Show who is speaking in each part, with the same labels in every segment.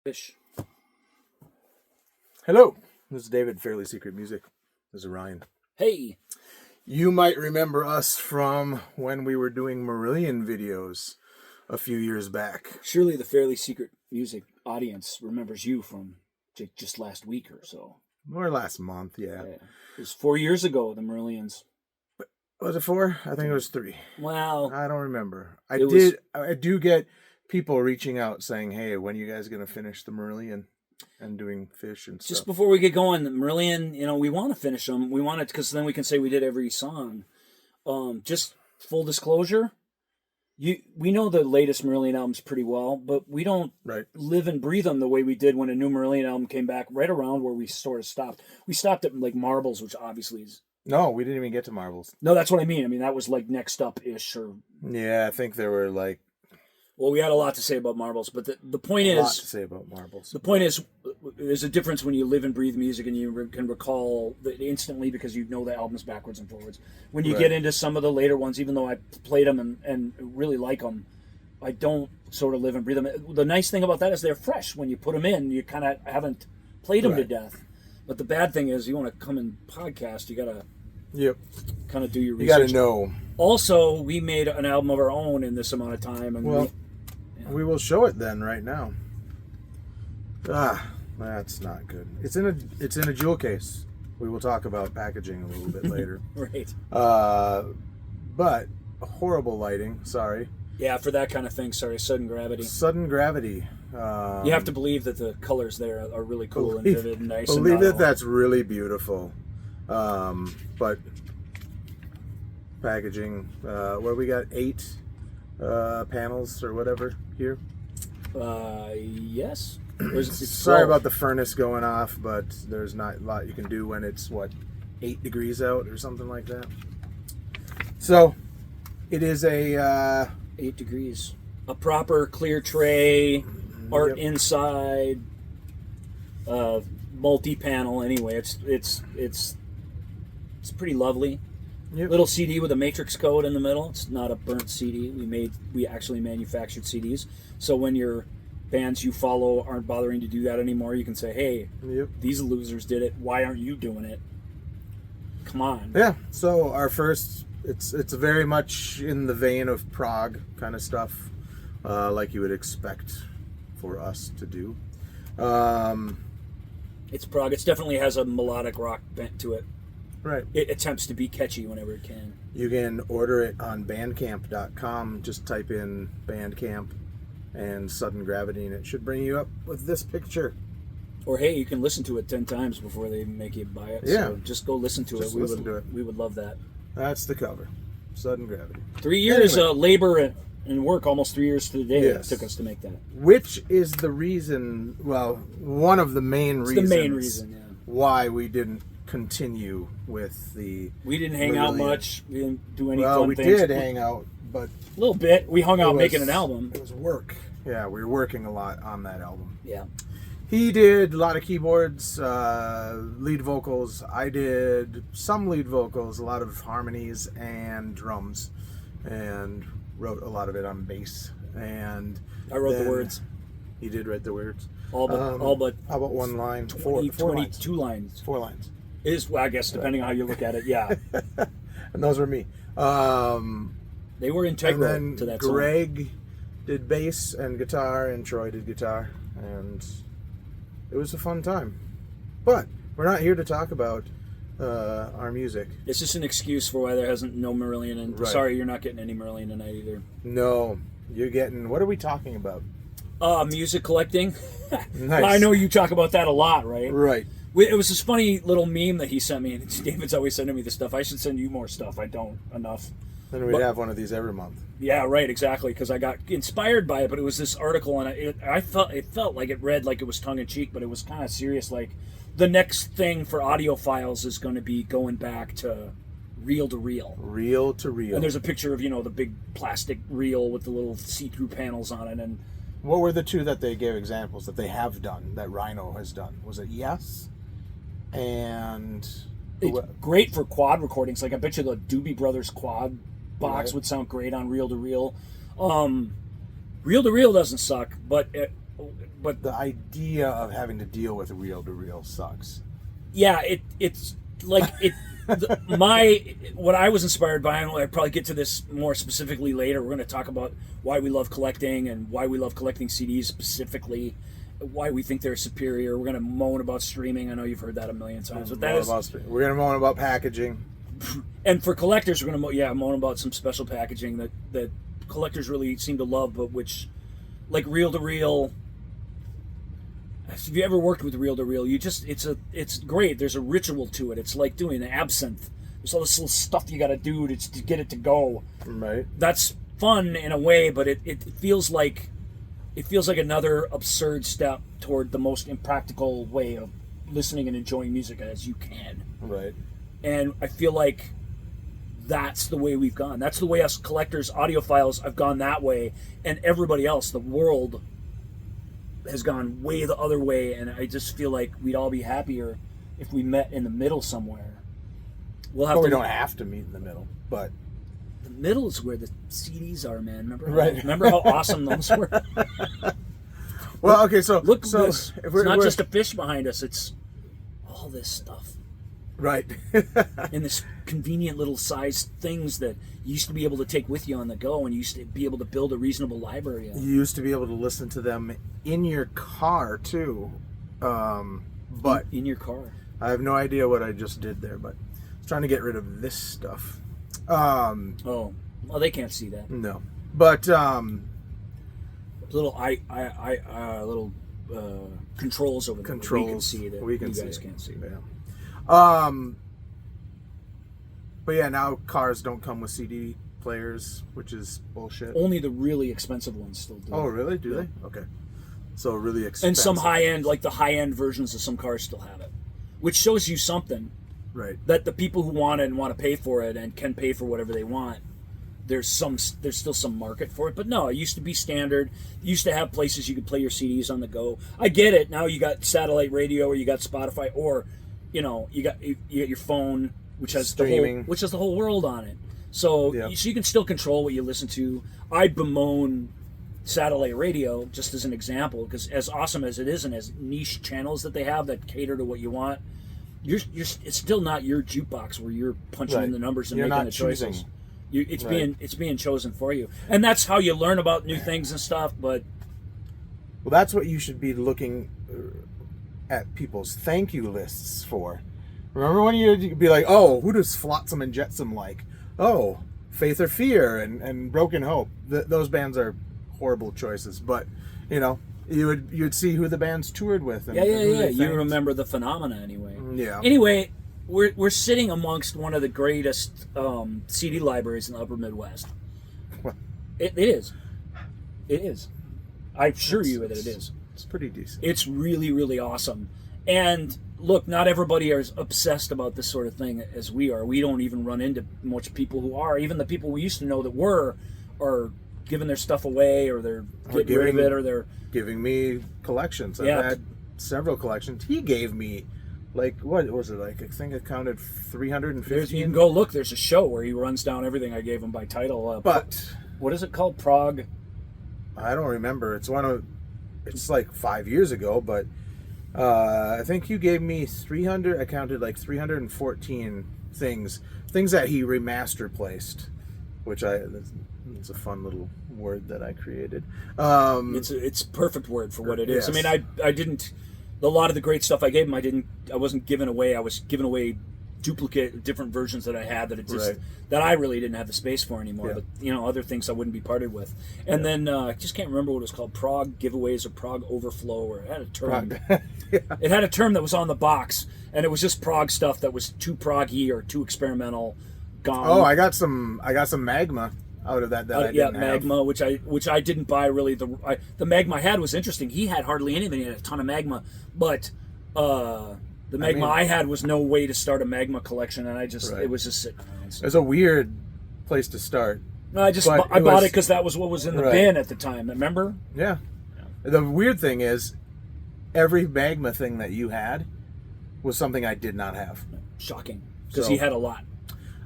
Speaker 1: Fish.
Speaker 2: Hello, this is David, Fairly Secret Music. This is Ryan.
Speaker 1: Hey.
Speaker 2: You might remember us from when we were doing Marillion videos a few years back.
Speaker 1: Surely the Fairly Secret Music audience remembers you from just last week or so.
Speaker 2: Or last month, yeah.
Speaker 1: It was 4 years ago, the Marillions.
Speaker 2: Was it 4? I think it was 3.
Speaker 1: Wow.
Speaker 2: I don't remember. I do get people reaching out saying, hey, when are you guys going to finish the Marillion and doing Fish and stuff?
Speaker 1: Just before we get going, the Marillion, we want to finish them. We want it because then we can say we did every song. Just full disclosure, we know the latest Marillion albums pretty well, but we don't live and breathe them the way we did when a new Marillion album came back right around where we sort of stopped. We stopped at like Marbles, which obviously is...
Speaker 2: No, we didn't even get to Marbles.
Speaker 1: No, that's what I mean. I mean, that was like next up-ish.
Speaker 2: Yeah, I think there were like...
Speaker 1: Well, we had a lot to say about Marbles, but the point is...
Speaker 2: A lot to say about Marbles.
Speaker 1: The point is, there's a difference when you live and breathe music and you can recall it instantly because you know the albums backwards and forwards. When you get into some of the later ones, even though I played them and really like them, I don't sort of live and breathe them. The nice thing about that is they're fresh. When you put them in, you kind of haven't played them to death. But the bad thing is, you want to come and podcast, you got to kind of do your research.
Speaker 2: You got to know.
Speaker 1: Also, we made an album of our own in this amount of time. And
Speaker 2: we will show it then right now. That's not good. It's in a jewel case. We will talk about packaging a little bit later.
Speaker 1: Right.
Speaker 2: But horrible lighting. Sorry.
Speaker 1: Yeah, for that kind of thing. Sorry, sudden gravity.
Speaker 2: Sudden gravity.
Speaker 1: You have to believe that the colors there are really cool and vivid and nice.
Speaker 2: Believe that that's really beautiful. But packaging. What we got? 8 panels or whatever here.
Speaker 1: Yes.
Speaker 2: Sorry about the furnace going off, but there's not a lot you can do when it's 8 degrees out or something like that. So it is a
Speaker 1: 8 degrees, a proper clear tray, art inside, multi-panel. Anyway, it's pretty lovely. Little CD with a matrix code in the middle. It's not a burnt CD. We actually manufactured CDs. So when your bands you follow aren't bothering to do that anymore, you can say, hey, these losers did it. Why aren't you doing it? Come on.
Speaker 2: Yeah. So our first, it's very much in the vein of prog kind of stuff, like you would expect for us to do.
Speaker 1: It's prog. It definitely has a melodic rock bent to it.
Speaker 2: Right.
Speaker 1: It attempts to be catchy whenever it can.
Speaker 2: You can order it on bandcamp.com. Just type in Bandcamp and Sudden Gravity, and it should bring you up with this picture.
Speaker 1: Or, hey, you can listen to it 10 times before they make you buy it.
Speaker 2: Yeah.
Speaker 1: So just go listen to it. We would love that.
Speaker 2: That's the cover. Sudden Gravity.
Speaker 1: 3 years of labor and work, almost 3 years to the day it took us to make that.
Speaker 2: Which is the reason, one of the main reasons.
Speaker 1: The main reason,
Speaker 2: why we didn't continue with the...
Speaker 1: We didn't hang out much. We didn't do any fun things.
Speaker 2: Well, we did hang out, but...
Speaker 1: A little bit. We hung out making an album.
Speaker 2: It was work. Yeah, we were working a lot on that album.
Speaker 1: Yeah.
Speaker 2: He did a lot of keyboards, lead vocals. I did some lead vocals, a lot of harmonies and drums, and wrote a lot of it on bass. And
Speaker 1: I wrote the words.
Speaker 2: He did write the words.
Speaker 1: All but
Speaker 2: how about one line?
Speaker 1: 22 lines.
Speaker 2: 4 lines.
Speaker 1: I guess, depending on how you look at it, yeah.
Speaker 2: And those were me.
Speaker 1: They were integral to that song.
Speaker 2: Greg did bass and guitar, and Troy did guitar, and it was a fun time. But we're not here to talk about our music.
Speaker 1: It's just an excuse for why there hasn't no Marillion, and sorry, you're not getting any Marillion tonight either.
Speaker 2: No, you're getting... What are we talking about?
Speaker 1: Music collecting.
Speaker 2: Nice.
Speaker 1: I know you talk about that a lot, right?
Speaker 2: Right.
Speaker 1: It was this funny little meme that he sent me, and David's always sending me this stuff. I should send you more stuff. I don't enough.
Speaker 2: Then we'd have one of these every month.
Speaker 1: Yeah, right, exactly. Because I got inspired by it, but it was this article, and it felt like it read like it was tongue in cheek, but it was kind of serious. Like the next thing for audiophiles is going to be going back to reel to reel.
Speaker 2: Reel to reel.
Speaker 1: And there's a picture of the big plastic reel with the little see-through panels on it, and.
Speaker 2: What were the two that they gave examples that they have done, that Rhino has done? Was it Yes? And...
Speaker 1: It's great for quad recordings. Like, I bet you the Doobie Brothers quad box would sound great on reel to reel. Reel to reel doesn't suck, but but
Speaker 2: The idea of having to deal with reel to reel sucks.
Speaker 1: yeah, it's like it. What I was inspired by, and I'll probably get to this more specifically later. We're going to talk about why we love collecting and why we love collecting CDs specifically, why we think they're superior. We're going to moan about streaming. I know you've heard that a million times, but that is,
Speaker 2: We're going to moan about packaging.
Speaker 1: and for collectors, we're going to moan about some special packaging that collectors really seem to love, but which, like reel to reel. If you ever worked with reel to reel, it's great. There's a ritual to it. It's like doing absinthe. There's all this little stuff you got to do to get it to go.
Speaker 2: Right.
Speaker 1: That's fun in a way, but it feels like another absurd step toward the most impractical way of listening and enjoying music as you can.
Speaker 2: Right.
Speaker 1: And I feel like that's the way we've gone. That's the way us collectors, audiophiles, have gone that way, and everybody else, the world, has gone way the other way. And I just feel like we'd all be happier if we met in the middle somewhere.
Speaker 2: We don't have to meet in the middle, but
Speaker 1: the middle is where the CDs are, man. Remember how awesome those were?
Speaker 2: Well, okay, so
Speaker 1: look,
Speaker 2: so
Speaker 1: this. It's not just a fish behind us. It's all this stuff.
Speaker 2: Right.
Speaker 1: And this convenient little sized things that you used to be able to take with you on the go, and you used to be able to build a reasonable library of.
Speaker 2: You used to be able to listen to them in your car too, but
Speaker 1: in your car.
Speaker 2: I have no idea what I just did there, but I was trying to get rid of this stuff.
Speaker 1: Oh, well, they can't see that.
Speaker 2: No, but
Speaker 1: little little controls over there.
Speaker 2: Controls
Speaker 1: we can see that
Speaker 2: we can
Speaker 1: you
Speaker 2: see
Speaker 1: guys
Speaker 2: it.
Speaker 1: can't see.
Speaker 2: Yeah. But yeah, now cars don't come with CD players, which is bullshit.
Speaker 1: Only the really expensive ones still do.
Speaker 2: Oh, really? Do
Speaker 1: Yeah.
Speaker 2: they? Okay. So really expensive.
Speaker 1: And some high end, like the high end versions of some cars, still have it, which shows you something.
Speaker 2: Right.
Speaker 1: That the people who want it and want to pay for it and can pay for whatever they want, there's still some market for it. But no, it used to be standard. You used to have places you could play your CDs on the go. I get it. Now you got satellite radio, or you got Spotify, or you got your phone, which has
Speaker 2: streaming,
Speaker 1: which has the whole world on it. So so you can still control what you listen to. I bemoan satellite radio just as an example, because as awesome as it is and as niche channels that they have that cater to what you want, it's still not your jukebox where you're punching in the numbers and making the choices. It's being chosen for you, and that's how you learn about new things and stuff. But
Speaker 2: that's what you should be looking at people's thank you lists for. Remember when you'd be like, oh, who does Flotsam and Jetsam like? Oh, Faith or Fear and Broken Hope. Those bands are horrible choices, but you'd see who the bands toured with. And
Speaker 1: yeah. You remember the phenomena anyway.
Speaker 2: Yeah.
Speaker 1: Anyway, we're sitting amongst one of the greatest CD libraries in the Upper Midwest. It is. It is. I assure you that it is.
Speaker 2: It's pretty decent.
Speaker 1: It's really, really awesome. And look, not everybody is obsessed about this sort of thing as we are. We don't even run into much people who are. Even the people we used to know that were are giving their stuff away, or they're getting rid of it, or they're
Speaker 2: giving me collections. I've had several collections. He gave me, like, what was it? Like, I think it counted 350.
Speaker 1: You can go look. There's a show where he runs down everything I gave him by title.
Speaker 2: But
Speaker 1: what is it called? Prague?
Speaker 2: I don't remember. It's like 5 years ago, but I think you gave me 300. I counted like 314 things that he remaster placed, which it's a fun little word that I created.
Speaker 1: It's a perfect word for what it is. Yes. I mean, I didn't. A lot of the great stuff I gave him, I wasn't giving away. I was giving away different versions that I had that I really didn't have the space for anymore.
Speaker 2: Yeah.
Speaker 1: But other things I wouldn't be parted with. And then I just can't remember what it was called. Prague giveaways or Prague overflow, or it had a term. It had a term that was on the box, and it was just Prague stuff that was too proggy or too experimental. Gone.
Speaker 2: Oh, I got some Magma out of that I didn't
Speaker 1: Magma,
Speaker 2: have.
Speaker 1: which I didn't buy really. The Magma I had was interesting. He had hardly anything. He had a ton of Magma, but the Magma I had was no way to start a Magma collection, and it was just sitting around.
Speaker 2: It was a weird place to start.
Speaker 1: No, I bought it because that was what was in the bin at the time. Remember?
Speaker 2: Yeah. The weird thing is, every Magma thing that you had was something I did not have.
Speaker 1: Shocking, because he had a lot.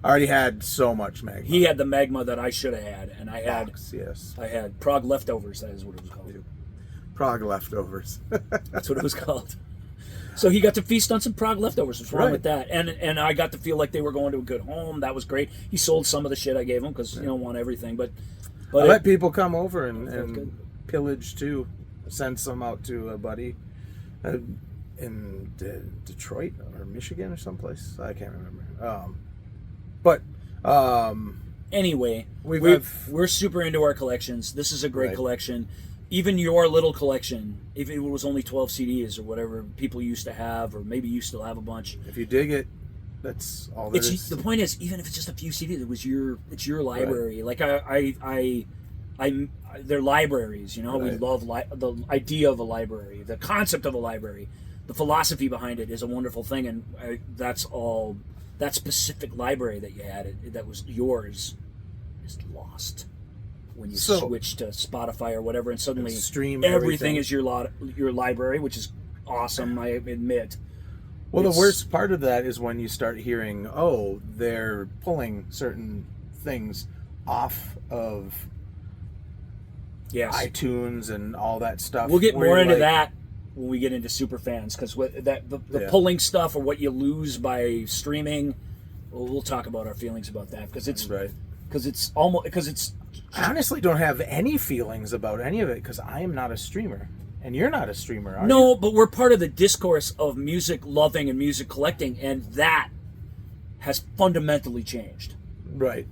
Speaker 2: I already had so much Magma.
Speaker 1: He had the Magma that I should have had, and I had
Speaker 2: yes.
Speaker 1: I had Prague leftovers. That is what it was called.
Speaker 2: Prague Leftovers.
Speaker 1: That's what it was called. So he got to feast on some Prague leftovers. What's wrong
Speaker 2: Right.
Speaker 1: with that? And I got to feel like they were going to a good home. That was great. He sold some of the shit I gave him because you don't want everything. But
Speaker 2: I
Speaker 1: it-
Speaker 2: let people come over
Speaker 1: felt
Speaker 2: and
Speaker 1: good.
Speaker 2: pillage too. Send some out to a buddy in Detroit or Michigan or someplace. I can't remember. But
Speaker 1: Anyway,
Speaker 2: I've-
Speaker 1: we're super into our collections. This is a great
Speaker 2: Right.
Speaker 1: collection. Even your little collection, if it was only 12 CDs or whatever people used to have, or maybe you still have a bunch.
Speaker 2: if you dig it, that's all that
Speaker 1: It's
Speaker 2: is.
Speaker 1: the point is, even if it's just a few CDs, it's your library. Like they're libraries. You know, we
Speaker 2: Right.
Speaker 1: love the idea of a library, the concept of a library, the philosophy behind it is a wonderful thing, and that's all. That specific library that you had, that was yours, is lost when you switch to Spotify or whatever, and suddenly
Speaker 2: Stream
Speaker 1: everything
Speaker 2: everything.
Speaker 1: is your library, which is awesome. I admit.
Speaker 2: Well, the
Speaker 1: It's-
Speaker 2: worst part of that is when you start hearing, oh, they're pulling certain things off of
Speaker 1: Yes,
Speaker 2: iTunes and all that stuff.
Speaker 1: we'll get
Speaker 2: where
Speaker 1: more
Speaker 2: you're
Speaker 1: into
Speaker 2: like,
Speaker 1: that when we get into super fans, because the
Speaker 2: Yeah.
Speaker 1: pulling stuff or what you lose by streaming. Well, we'll talk about our feelings about that because it's
Speaker 2: Right. I honestly don't have any feelings about any of it because I am not a streamer. And you're not a streamer, are you?
Speaker 1: no, but we're part of the discourse of music loving and music collecting, and that has fundamentally changed.
Speaker 2: Right.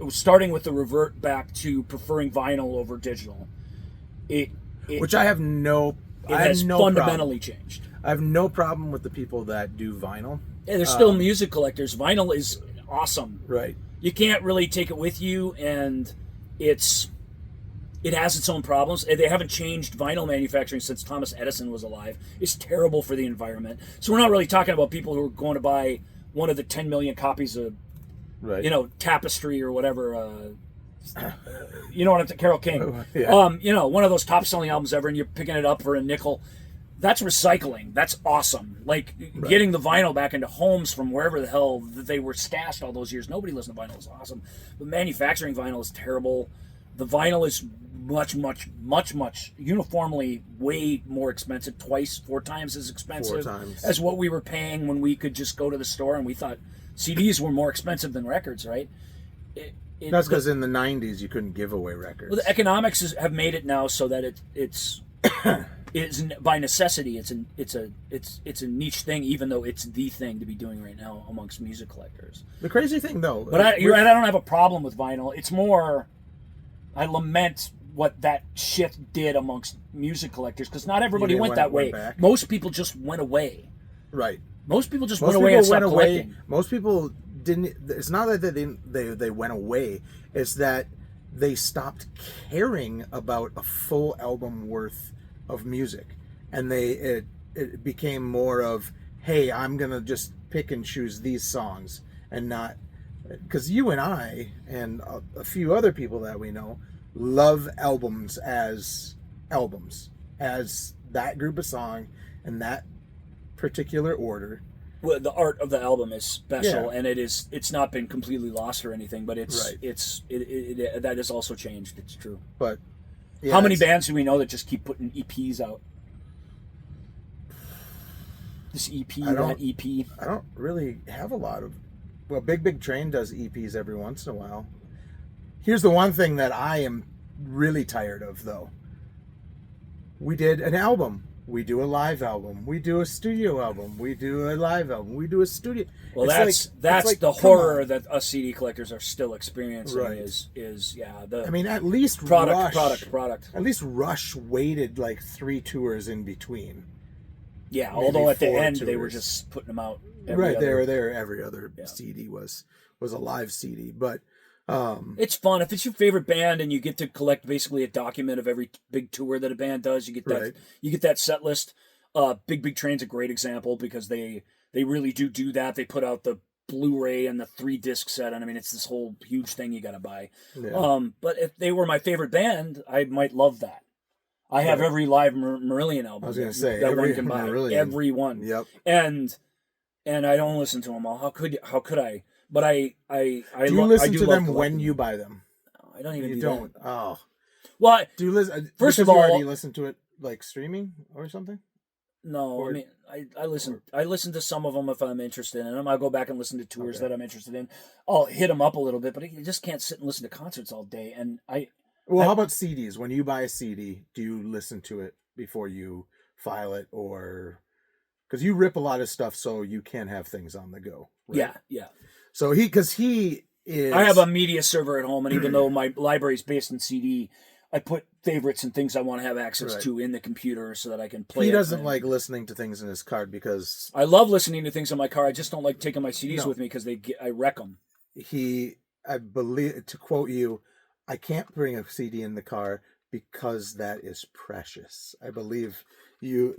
Speaker 1: Starting with the revert back to preferring vinyl over digital, it
Speaker 2: Which I have no.
Speaker 1: it
Speaker 2: I have
Speaker 1: has
Speaker 2: no
Speaker 1: fundamentally
Speaker 2: problem.
Speaker 1: changed.
Speaker 2: I have no problem with the people that do vinyl.
Speaker 1: Yeah, there's still music collectors. Vinyl is awesome.
Speaker 2: Right.
Speaker 1: You can't really take it with you, and it has its own problems. They haven't changed vinyl manufacturing since Thomas Edison was alive. It's terrible for the environment. So we're not really talking about people who are going to buy one of the 10 million copies of,
Speaker 2: Right.
Speaker 1: Tapestry or whatever. You know what I'm saying? Carole King.
Speaker 2: Yeah.
Speaker 1: One of those top selling albums ever, and you're picking it up for a nickel. That's recycling. That's awesome. Like getting the vinyl back into homes from wherever the hell they were stashed all those years. Nobody listened to vinyl. It's awesome. But manufacturing vinyl is terrible. The vinyl is much uniformly way more expensive. 4 times as expensive
Speaker 2: 4 times.
Speaker 1: as what we were paying when we could just go to the store, and we thought CDs were more expensive than records, right?
Speaker 2: That's because in the 90s you couldn't give away records.
Speaker 1: Well, the economics have made it now so that it's by necessity. It's a niche thing, even though it's the thing to be doing right now amongst music collectors.
Speaker 2: The crazy thing, though.
Speaker 1: But I don't have a problem with vinyl. It's more, I lament what that shift did amongst music collectors because not everybody
Speaker 2: You mean
Speaker 1: went
Speaker 2: when
Speaker 1: that
Speaker 2: it went
Speaker 1: way.
Speaker 2: back?
Speaker 1: Most people just went away.
Speaker 2: Right.
Speaker 1: Most people just
Speaker 2: Most
Speaker 1: went away
Speaker 2: people
Speaker 1: and stopped
Speaker 2: went away.
Speaker 1: collecting.
Speaker 2: Most people didn't. It's not that they went away. It's that they stopped caring about a full album worth of music, and it became more of, hey, I'm gonna just pick and choose these songs, and not because you and I and a few other people that we know love albums as that group of song and that particular order.
Speaker 1: Well, the art of the album is special,
Speaker 2: Yeah.
Speaker 1: and it's not been completely lost or anything, but
Speaker 2: Right.
Speaker 1: that has also changed. It's true.
Speaker 2: But yeah,
Speaker 1: How many
Speaker 2: it's-
Speaker 1: bands do we know that just keep putting EPs out? This EP,
Speaker 2: I don't-
Speaker 1: that EP.
Speaker 2: I don't really have a lot of. Well, Big Train does EPs every once in a while. Here's the one thing that I am really tired of, though. We did an album. We do a live album. We do a studio album. We do a live album. We do a studio.
Speaker 1: Well,
Speaker 2: It's
Speaker 1: that's
Speaker 2: like,
Speaker 1: the
Speaker 2: come
Speaker 1: horror
Speaker 2: on.
Speaker 1: that us CD collectors are still experiencing.
Speaker 2: Right.
Speaker 1: Is yeah the
Speaker 2: I mean, at least
Speaker 1: product.
Speaker 2: At least Rush waited like 3 tours in between.
Speaker 1: Yeah,
Speaker 2: maybe
Speaker 1: although at the
Speaker 2: 4
Speaker 1: end they were
Speaker 2: tours.
Speaker 1: just putting them out.
Speaker 2: Right, they
Speaker 1: other-
Speaker 2: were there. Every other
Speaker 1: Yeah.
Speaker 2: CD was a live CD, but
Speaker 1: It's fun if it's your favorite band and you get to collect basically a document of every big tour that a band does. You get that
Speaker 2: Right.
Speaker 1: you get that set list. Big Train's a great example because they really do that. They put out the Blu-ray and the 3-disc set, and I mean it's this whole huge thing you got to buy.
Speaker 2: yeah.
Speaker 1: But if they were my favorite band, I might love that. I have
Speaker 2: Right.
Speaker 1: every live Marillion album.
Speaker 2: I was gonna say,
Speaker 1: that
Speaker 2: every
Speaker 1: one can buy.
Speaker 2: Marillion.
Speaker 1: Every one.
Speaker 2: Yep.
Speaker 1: And I don't listen to them all. How could I? But I
Speaker 2: Do you listen to them when you buy them?
Speaker 1: I don't even
Speaker 2: You
Speaker 1: do
Speaker 2: don't.
Speaker 1: that.
Speaker 2: Oh.
Speaker 1: Well,
Speaker 2: Do you listen?
Speaker 1: First of
Speaker 2: because you
Speaker 1: all-
Speaker 2: already listen to it. like streaming or something?
Speaker 1: No,
Speaker 2: Or-
Speaker 1: I mean, I listen to some of them if I'm interested in them. I'll go back and listen to tours
Speaker 2: Okay.
Speaker 1: that I'm interested in. I'll hit them up a little bit, but you just can't sit and listen to concerts all day. And
Speaker 2: Well, how about CDs? When you buy a CD, do you listen to it before you file it, or because you rip a lot of stuff so you can have things on the go? Right?
Speaker 1: yeah.
Speaker 2: So because he is,
Speaker 1: I have a media server at home, and even though my library is based in CD, I put favorites and things I want to have access
Speaker 2: Right.
Speaker 1: to in the computer so that I can play.
Speaker 2: he
Speaker 1: it
Speaker 2: doesn't
Speaker 1: and-
Speaker 2: like listening to things in his car because
Speaker 1: I love listening to things in my car. I just don't like taking my CDs
Speaker 2: No.
Speaker 1: with me because I wreck them.
Speaker 2: I believe, to quote you, I can't bring a CD in the car because that is precious. I believe you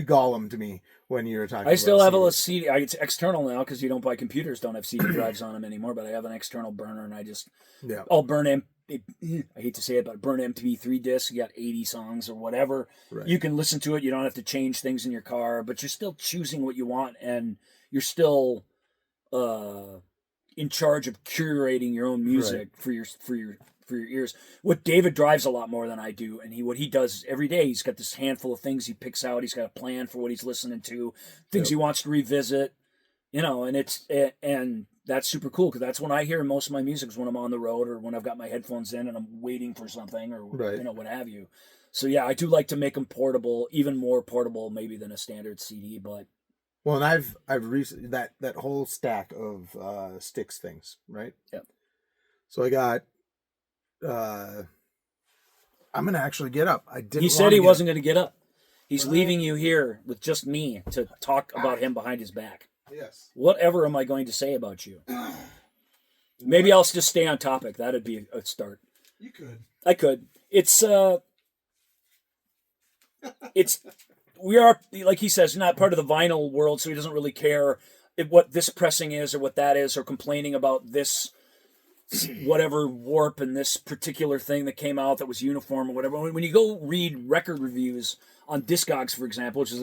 Speaker 2: gall him to me when you're talking.
Speaker 1: I still
Speaker 2: about
Speaker 1: have a
Speaker 2: CDs.
Speaker 1: CD. It's external now because you don't buy computers. Don't have CD drives on them anymore. But I have an external burner, and
Speaker 2: Yeah.
Speaker 1: I'll burn I hate to say it, but burn MP3 discs. You got 80 songs or whatever.
Speaker 2: Right.
Speaker 1: You can listen to it. You don't have to change things in your car, but you're still choosing what you want, and you're still in charge of curating your own music for your ears. What David drives a lot more than I do, and what he does every day, he's got this handful of things he picks out. He's got a plan for what he's listening to, things he wants to revisit, and that's super cool because that's when I hear most of my music is when I'm on the road or when I've got my headphones in and I'm waiting for something or what have you. So yeah, I do like to make them portable, even more portable maybe than a standard CD. But
Speaker 2: Well, and I've recently that whole stack of Styx things, right?
Speaker 1: Yep.
Speaker 2: So I got. I'm gonna actually get up. I didn't.
Speaker 1: he said
Speaker 2: wanna
Speaker 1: he
Speaker 2: get
Speaker 1: wasn't going to get up. He's leaving you here with just me to talk about him behind his back.
Speaker 2: up. Yes.
Speaker 1: Whatever am I going to say about you? Maybe I'll just stay on topic. That'd be a start.
Speaker 2: You could.
Speaker 1: I could. We are, like he says, not part of the vinyl world, so he doesn't really care what this pressing is or what that is, or complaining about this whatever warp and this particular thing that came out that was uniform or whatever. When you go read record reviews on Discogs, for example, which is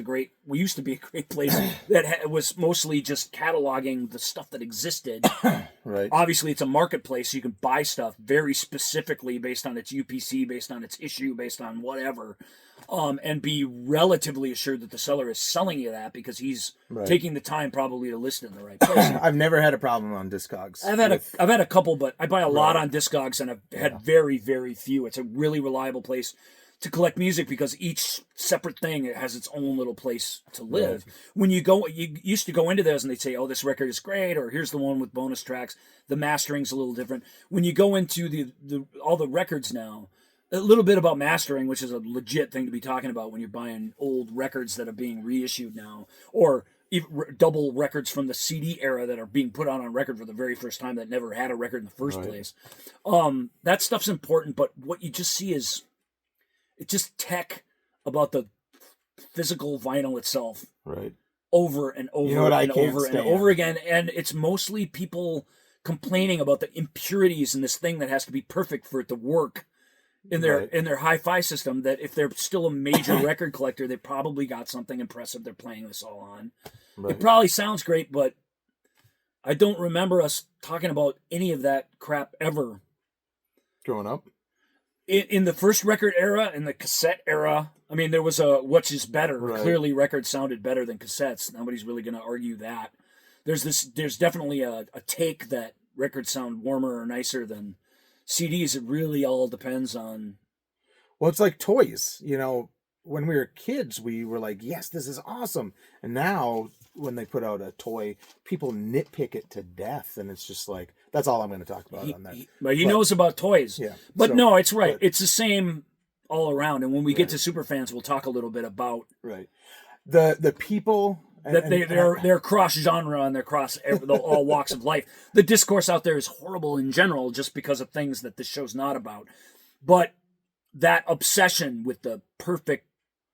Speaker 1: used to be a great place that was mostly just cataloging the stuff that existed.
Speaker 2: Right.
Speaker 1: Obviously, it's a marketplace, so you can buy stuff very specifically based on its UPC, based on its issue, based on whatever, and be relatively assured that the seller is selling you that because he's taking the time probably to list it in the right place.
Speaker 2: I've never had a problem on Discogs.
Speaker 1: I've had a couple, but I buy a lot on Discogs, and I've had very, very few. It's a really reliable place to collect music because each separate thing has its own little place to live.
Speaker 2: Right.
Speaker 1: When you used to go into those and they'd say, "Oh, this record is great," or "Here's the one with bonus tracks." The mastering's a little different. When you go into all the records now, a little bit about mastering, which is a legit thing to be talking about when you're buying old records that are being reissued now, or even double records from the CD era that are being put on record for the very first time that never had a record in the first place. That stuff's important, but what you just see is it's just tech about the physical vinyl itself
Speaker 2: Right.
Speaker 1: over and over
Speaker 2: You know what I
Speaker 1: and
Speaker 2: can't
Speaker 1: over and
Speaker 2: stand?
Speaker 1: over again. And it's mostly people complaining about the impurities in this thing that has to be perfect for it to work in their hi-fi system, that if they're still a major record collector, they probably got something impressive they're playing this all on.
Speaker 2: Right.
Speaker 1: It probably sounds great, but I don't remember us talking about any of that crap ever.
Speaker 2: Growing up.
Speaker 1: In the first record era, in the cassette era, I mean, there was a which is better.
Speaker 2: Right.
Speaker 1: Clearly, records sounded better than cassettes. Nobody's really going to argue that. There's definitely a take that records sound warmer or nicer than CDs. It really all depends on.
Speaker 2: Well, it's like toys. You know, when we were kids, we were like, "Yes, this is awesome." And now, when they put out a toy, people nitpick it to death, and it's just like that's all I'm going to talk about on that.
Speaker 1: But he knows about toys.
Speaker 2: Yeah,
Speaker 1: But
Speaker 2: so-
Speaker 1: no, it's right.
Speaker 2: but-
Speaker 1: It's the same all around. And when we get to Superfans, we'll talk a little bit about
Speaker 2: Right. The people
Speaker 1: that they're cross genre and they're cross all walks of life. The discourse out there is horrible in general, just because of things that this show's not about. But that obsession with the perfect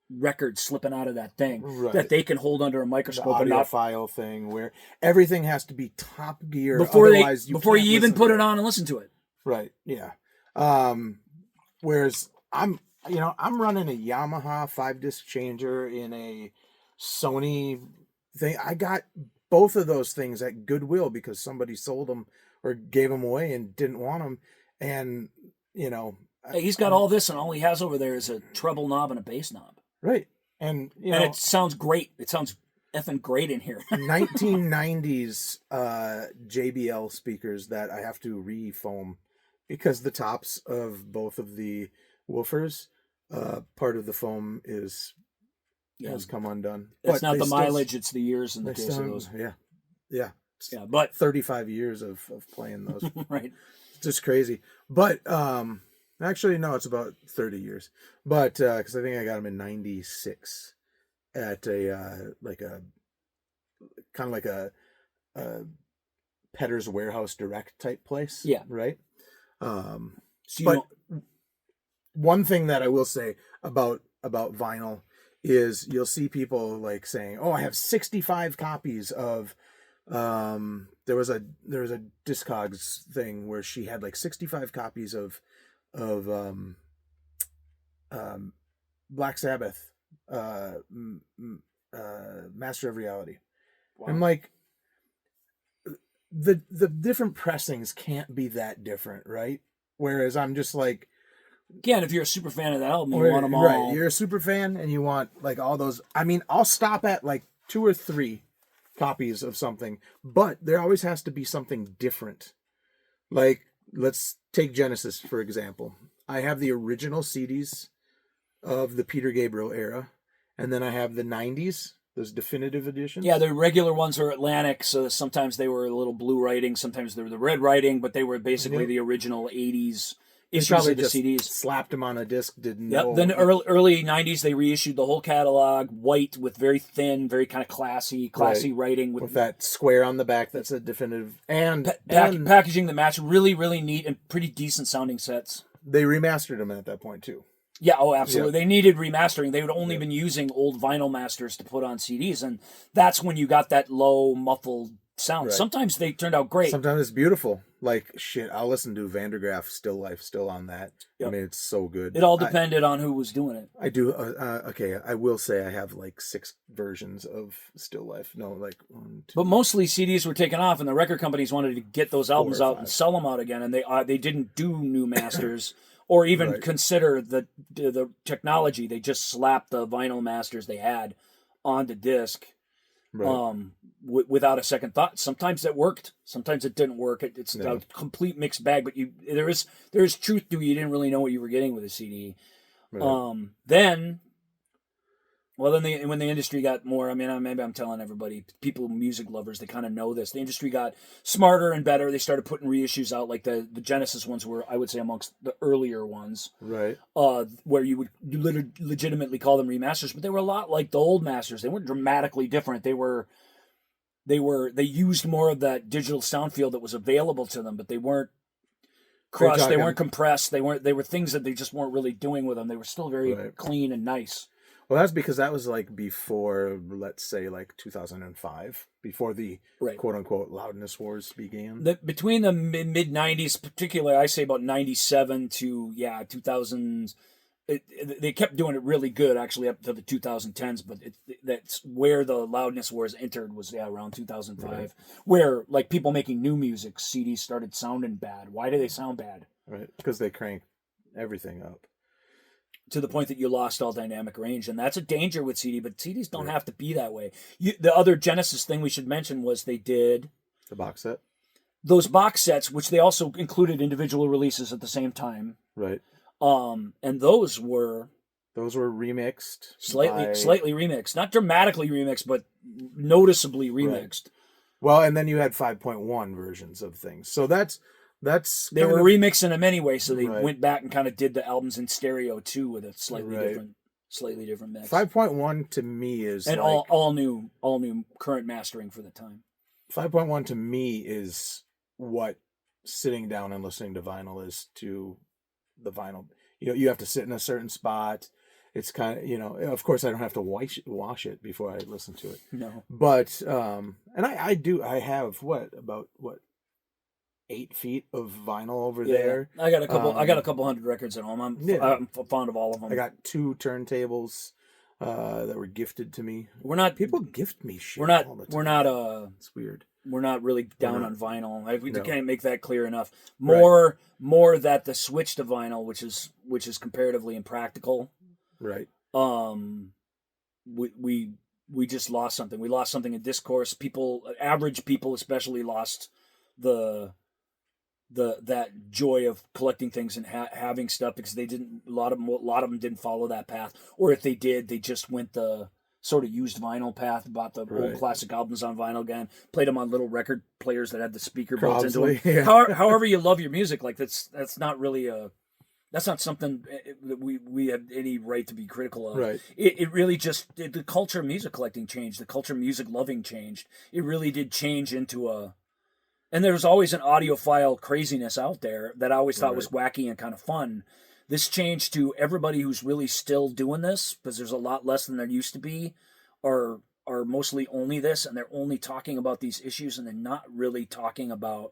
Speaker 1: record slipping out of that thing
Speaker 2: Right.
Speaker 1: that they can hold under a
Speaker 2: the
Speaker 1: microscope and not
Speaker 2: audiophile thing where everything has to be top gear
Speaker 1: before
Speaker 2: otherwise
Speaker 1: you
Speaker 2: can't
Speaker 1: even
Speaker 2: listen
Speaker 1: put
Speaker 2: to
Speaker 1: it on and listen to it.
Speaker 2: Right. Yeah. Whereas I'm running a Yamaha 5-disc changer in a Sony thing. I got both of those things at Goodwill because somebody sold them or gave them away and didn't want them. And,
Speaker 1: Hey, he's got all this, and all he has over there is a treble knob and a bass knob.
Speaker 2: Right. And
Speaker 1: and it sounds great. It sounds effing great in here.
Speaker 2: 1990s JBL speakers that I have to re-foam because the tops of both of the woofers, part of the foam has come undone.
Speaker 1: It's not the mileage; it's the years in the case of those.
Speaker 2: Yeah.
Speaker 1: But
Speaker 2: 35 years of playing those.
Speaker 1: Right.
Speaker 2: It's just crazy. But actually, no, it's about 30 years. But because I think I got them in '96 at a kind of like a Petter's Warehouse Direct type place.
Speaker 1: Yeah.
Speaker 2: Right.
Speaker 1: So
Speaker 2: one thing that I will say about vinyl is you'll see people like saying, "Oh, I have 65 copies of." There was a Discogs thing where she had like 65 copies of Black Sabbath, Master of Reality. Wow. I'm like, the different pressings can't be that different, right? Whereas I'm just like,
Speaker 1: again, if you're a super fan of that album, you want them all.
Speaker 2: Right, you're a super fan and you want like all those. I mean, I'll stop at like 2 or 3 copies of something, but there always has to be something different. Like, let's take Genesis, for example. I have the original CDs of the Peter Gabriel era, and then I have the 90s, those definitive editions.
Speaker 1: Yeah, the regular ones are Atlantic, so sometimes they were a little blue writing, sometimes they were the red writing, but they were basically the original 80s issues of the CDs.
Speaker 2: Slapped them on a disc, didn't
Speaker 1: know. Then early 90s, they reissued the whole catalog, white with very thin, very kind of classy writing.
Speaker 2: With that square on the back that's a definitive. And
Speaker 1: packaging that matched, really, really neat and pretty decent sounding sets.
Speaker 2: They remastered them at that point, too.
Speaker 1: Yeah, oh, absolutely. Yeah. They needed remastering. They would only been using old vinyl masters to put on CDs, and that's when you got that low, muffled sound. Right. Sometimes they turned out great.
Speaker 2: Sometimes it's beautiful. Like, shit, I'll listen to Vandergraaf Still Life still on that. Yep. I mean, it's so good.
Speaker 1: It all depended on who was doing it.
Speaker 2: I do. Okay, I will say I have like 6 versions of Still Life. No, like 1, 2.
Speaker 1: But mostly CDs were taken off, and the record companies wanted to get those albums out and sell them out again, and they didn't do new masters. Or even consider the technology. They just slapped the vinyl masters they had onto disc, without a second thought. Sometimes it worked. Sometimes it didn't work. It's a complete mixed bag. But there is truth to it. You didn't really know what you were getting with a CD. Right. Then when the industry got more, I mean, maybe I'm telling everybody, people, music lovers, they kind of know this. The industry got smarter and better. They started putting reissues out, like the Genesis ones were, I would say, amongst the earlier ones.
Speaker 2: Right.
Speaker 1: Where you would legitimately call them remasters, but they were a lot like the old masters. They weren't dramatically different. They used more of that digital sound field that was available to them, but they weren't crushed. They weren't compressed. They were things that they just weren't really doing with them. They were still very clean and nice.
Speaker 2: Well, that's because that was like before, let's say, like 2005, before the quote-unquote loudness wars began.
Speaker 1: Between the mid-90s, particularly, I say about 97 to, 2000s, they kept doing it really good, actually, up to the 2010s, but that's where the loudness wars entered was, around 2005, where, like, people making new music, CDs started sounding bad. Why do they sound bad?
Speaker 2: Right, because they crank everything up.
Speaker 1: To the point that you lost all dynamic range, and that's a danger with CD. But CDs don't have to be that way. The other Genesis thing we should mention was they did
Speaker 2: the box set.
Speaker 1: Those box sets, which they also included individual releases at the same time.
Speaker 2: Right.
Speaker 1: And those were
Speaker 2: remixed,
Speaker 1: slightly remixed, not dramatically remixed, but noticeably remixed.
Speaker 2: Right. Well, and then you had 5.1 versions of things. So they
Speaker 1: were remixing them anyway, so they went back and kind of did the albums in stereo too with a slightly different mix.
Speaker 2: 5.1 to me is
Speaker 1: all new current mastering for the time.
Speaker 2: 5.1 to me is what sitting down and listening to vinyl is to the vinyl. You have to sit in a certain spot. It's kind of, of course I don't have to wash it before I listen to it.
Speaker 1: No.
Speaker 2: But and I have about 8 feet of vinyl over there.
Speaker 1: I got a couple hundred records at home. I'm fond of all of them.
Speaker 2: I got 2 turntables that were gifted to me.
Speaker 1: People
Speaker 2: gift me shit.
Speaker 1: We're not
Speaker 2: all the time.
Speaker 1: We're not
Speaker 2: it's weird.
Speaker 1: We're not really down
Speaker 2: not.
Speaker 1: on vinyl. We
Speaker 2: No.
Speaker 1: can't make that clear enough. More that the switch to vinyl, which is comparatively impractical.
Speaker 2: Right.
Speaker 1: We just lost something. We lost something in discourse. Average people especially lost that joy of collecting things and having stuff, because they didn't. A lot of them didn't follow that path, or if they did, they just went the sort of used vinyl path, bought the old classic albums on vinyl again, played them on little record players that had the speaker built into them.
Speaker 2: Yeah.
Speaker 1: However you love your music, like that's not really that's not something that we have any right to be critical of.
Speaker 2: Right.
Speaker 1: It really just the culture of music collecting changed. The culture of music loving changed. It really did change into a. And there was always an audiophile craziness out there that I always thought was wacky and kind of fun. This changed to everybody who's really still doing this, because there's a lot less than there used to be, are mostly only this, and they're only talking about these issues, and they're not really talking about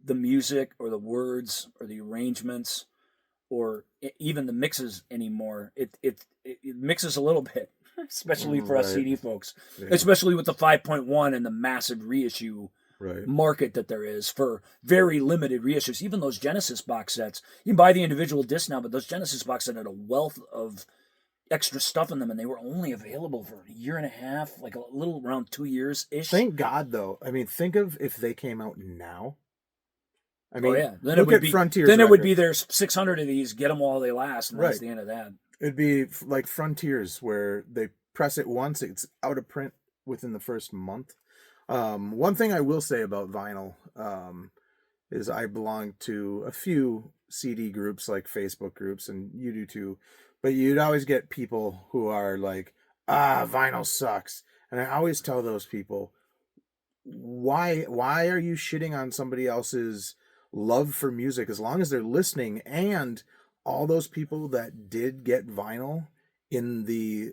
Speaker 1: the music or the words or the arrangements or even the mixes anymore. It mixes a little bit, especially for us CD folks, especially with the 5.1 and the massive reissue market that there is for very limited reissues. Even those Genesis box sets, you can buy the individual discs now, but those Genesis box sets had a wealth of extra stuff in them, and they were only available for a year and a half, like a little around 2 years ish.
Speaker 2: Thank God, though. I mean, think of if they came out now. I mean,
Speaker 1: then
Speaker 2: look
Speaker 1: it would
Speaker 2: at
Speaker 1: be
Speaker 2: Frontiers.
Speaker 1: Then it would
Speaker 2: record.
Speaker 1: be there's 600 of these, get them while they last, and that's the end of that.
Speaker 2: It'd be like Frontiers, where they press it once, it's out of print within the first month. One thing I will say about vinyl is I belong to a few CD groups, like Facebook groups, and you do too. But you'd always get people who are like, vinyl sucks. And I always tell those people, why are you shitting on somebody else's love for music as long as they're listening? And all those people that did get vinyl in the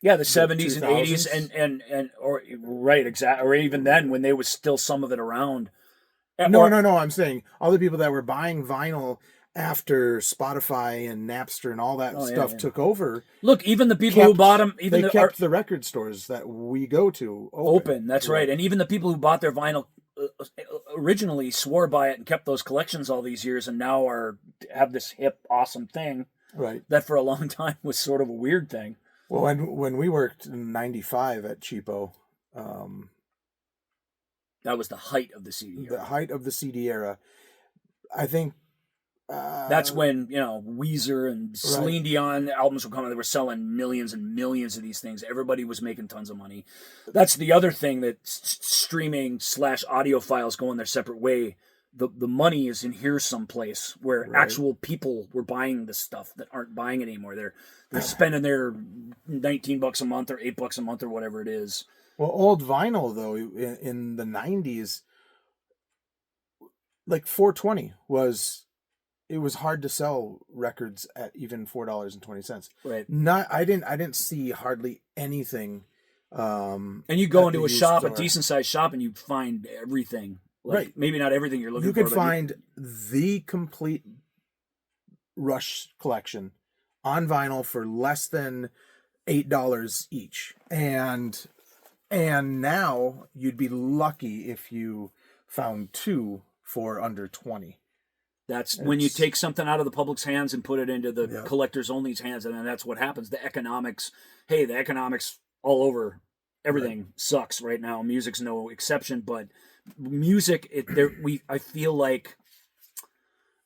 Speaker 1: 70s and 80s or even then when there was still some of it around.
Speaker 2: No, I'm saying all the people that were buying vinyl after Spotify and Napster and all that stuff took over.
Speaker 1: Look, even the people who bought them,
Speaker 2: kept the record stores that we go to open.
Speaker 1: That's right. And even the people who bought their vinyl originally swore by it and kept those collections all these years, and now have this hip, awesome thing.
Speaker 2: Right.
Speaker 1: That for a long time was sort of a weird thing.
Speaker 2: Well, when we worked in '95 at Cheapo,
Speaker 1: that was the height of the CD era.
Speaker 2: The height of the CD era. I think
Speaker 1: that's when Weezer and Celine Dion albums were coming. They were selling millions and millions of these things. Everybody was making tons of money. That's the other thing that streaming / audiophiles going their separate way. The money is in here someplace where actual people were buying this stuff that aren't buying it anymore. They're spending their $19 a month or $8 a month or whatever it is.
Speaker 2: Well, old vinyl though in the '90s, like 420 was. It was hard to sell records at even $4.20.
Speaker 1: Right.
Speaker 2: I didn't see hardly anything.
Speaker 1: And you go into a shop, a decent sized shop, and you find everything. Like, maybe not everything you're looking for.
Speaker 2: You could find the complete Rush collection on vinyl for less than $8 each, and now you'd be lucky if you found two for under 20.
Speaker 1: That's when you take something out of the public's hands and put it into the collectors only's hands, and then that's what happens. The economics all over everything sucks right now. Music's no exception, but music, I feel like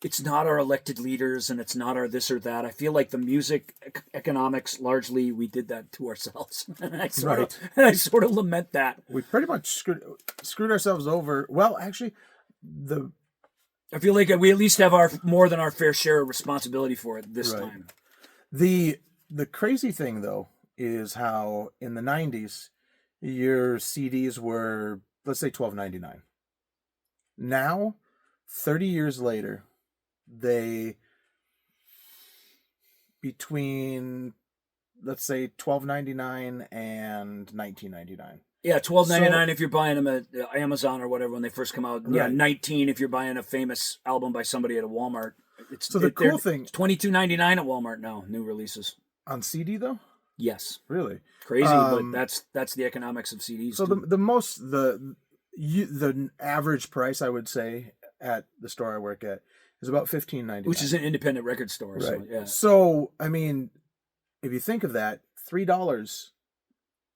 Speaker 1: it's not our elected leaders and it's not our this or that. I feel like the music economics, largely, we did that to ourselves. And I sort of lament that.
Speaker 2: We pretty much screwed ourselves over. Well, actually,
Speaker 1: I feel like we at least have more than our fair share of responsibility for it this time.
Speaker 2: The crazy thing, though, is how in the 90s, your CDs were, let's say, $12.99. Now, 30 years later, between, let's say, $12.99 and $19.99.
Speaker 1: Yeah, $12.99 if you're buying them at Amazon or whatever when they first come out. Yeah, $19 if you're buying a famous album by somebody at a Walmart.
Speaker 2: The cool thing,
Speaker 1: it's $22.99 at Walmart now, new releases.
Speaker 2: On CD though?
Speaker 1: Yes.
Speaker 2: Really?
Speaker 1: Crazy, but that's the economics of CDs.
Speaker 2: So
Speaker 1: too.
Speaker 2: the average price, I would say, at the store I work at is about $15.99,
Speaker 1: which is an independent record store.
Speaker 2: right.
Speaker 1: So, yeah.
Speaker 2: So I mean, if you think of that, $3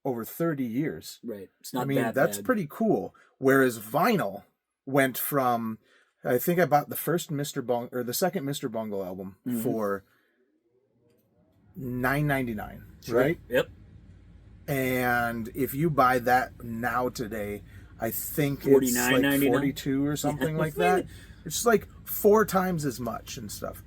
Speaker 2: over 30 years.
Speaker 1: Right. It's not
Speaker 2: I mean,
Speaker 1: that
Speaker 2: that's
Speaker 1: bad.
Speaker 2: pretty cool. Whereas vinyl went from, I think I bought the second Mr. Bungle album for $9.99, right?
Speaker 1: Yep.
Speaker 2: And if you buy that now today, I think it's like
Speaker 1: $49.99?
Speaker 2: $42 or something like that. It's like 4 times as much and stuff.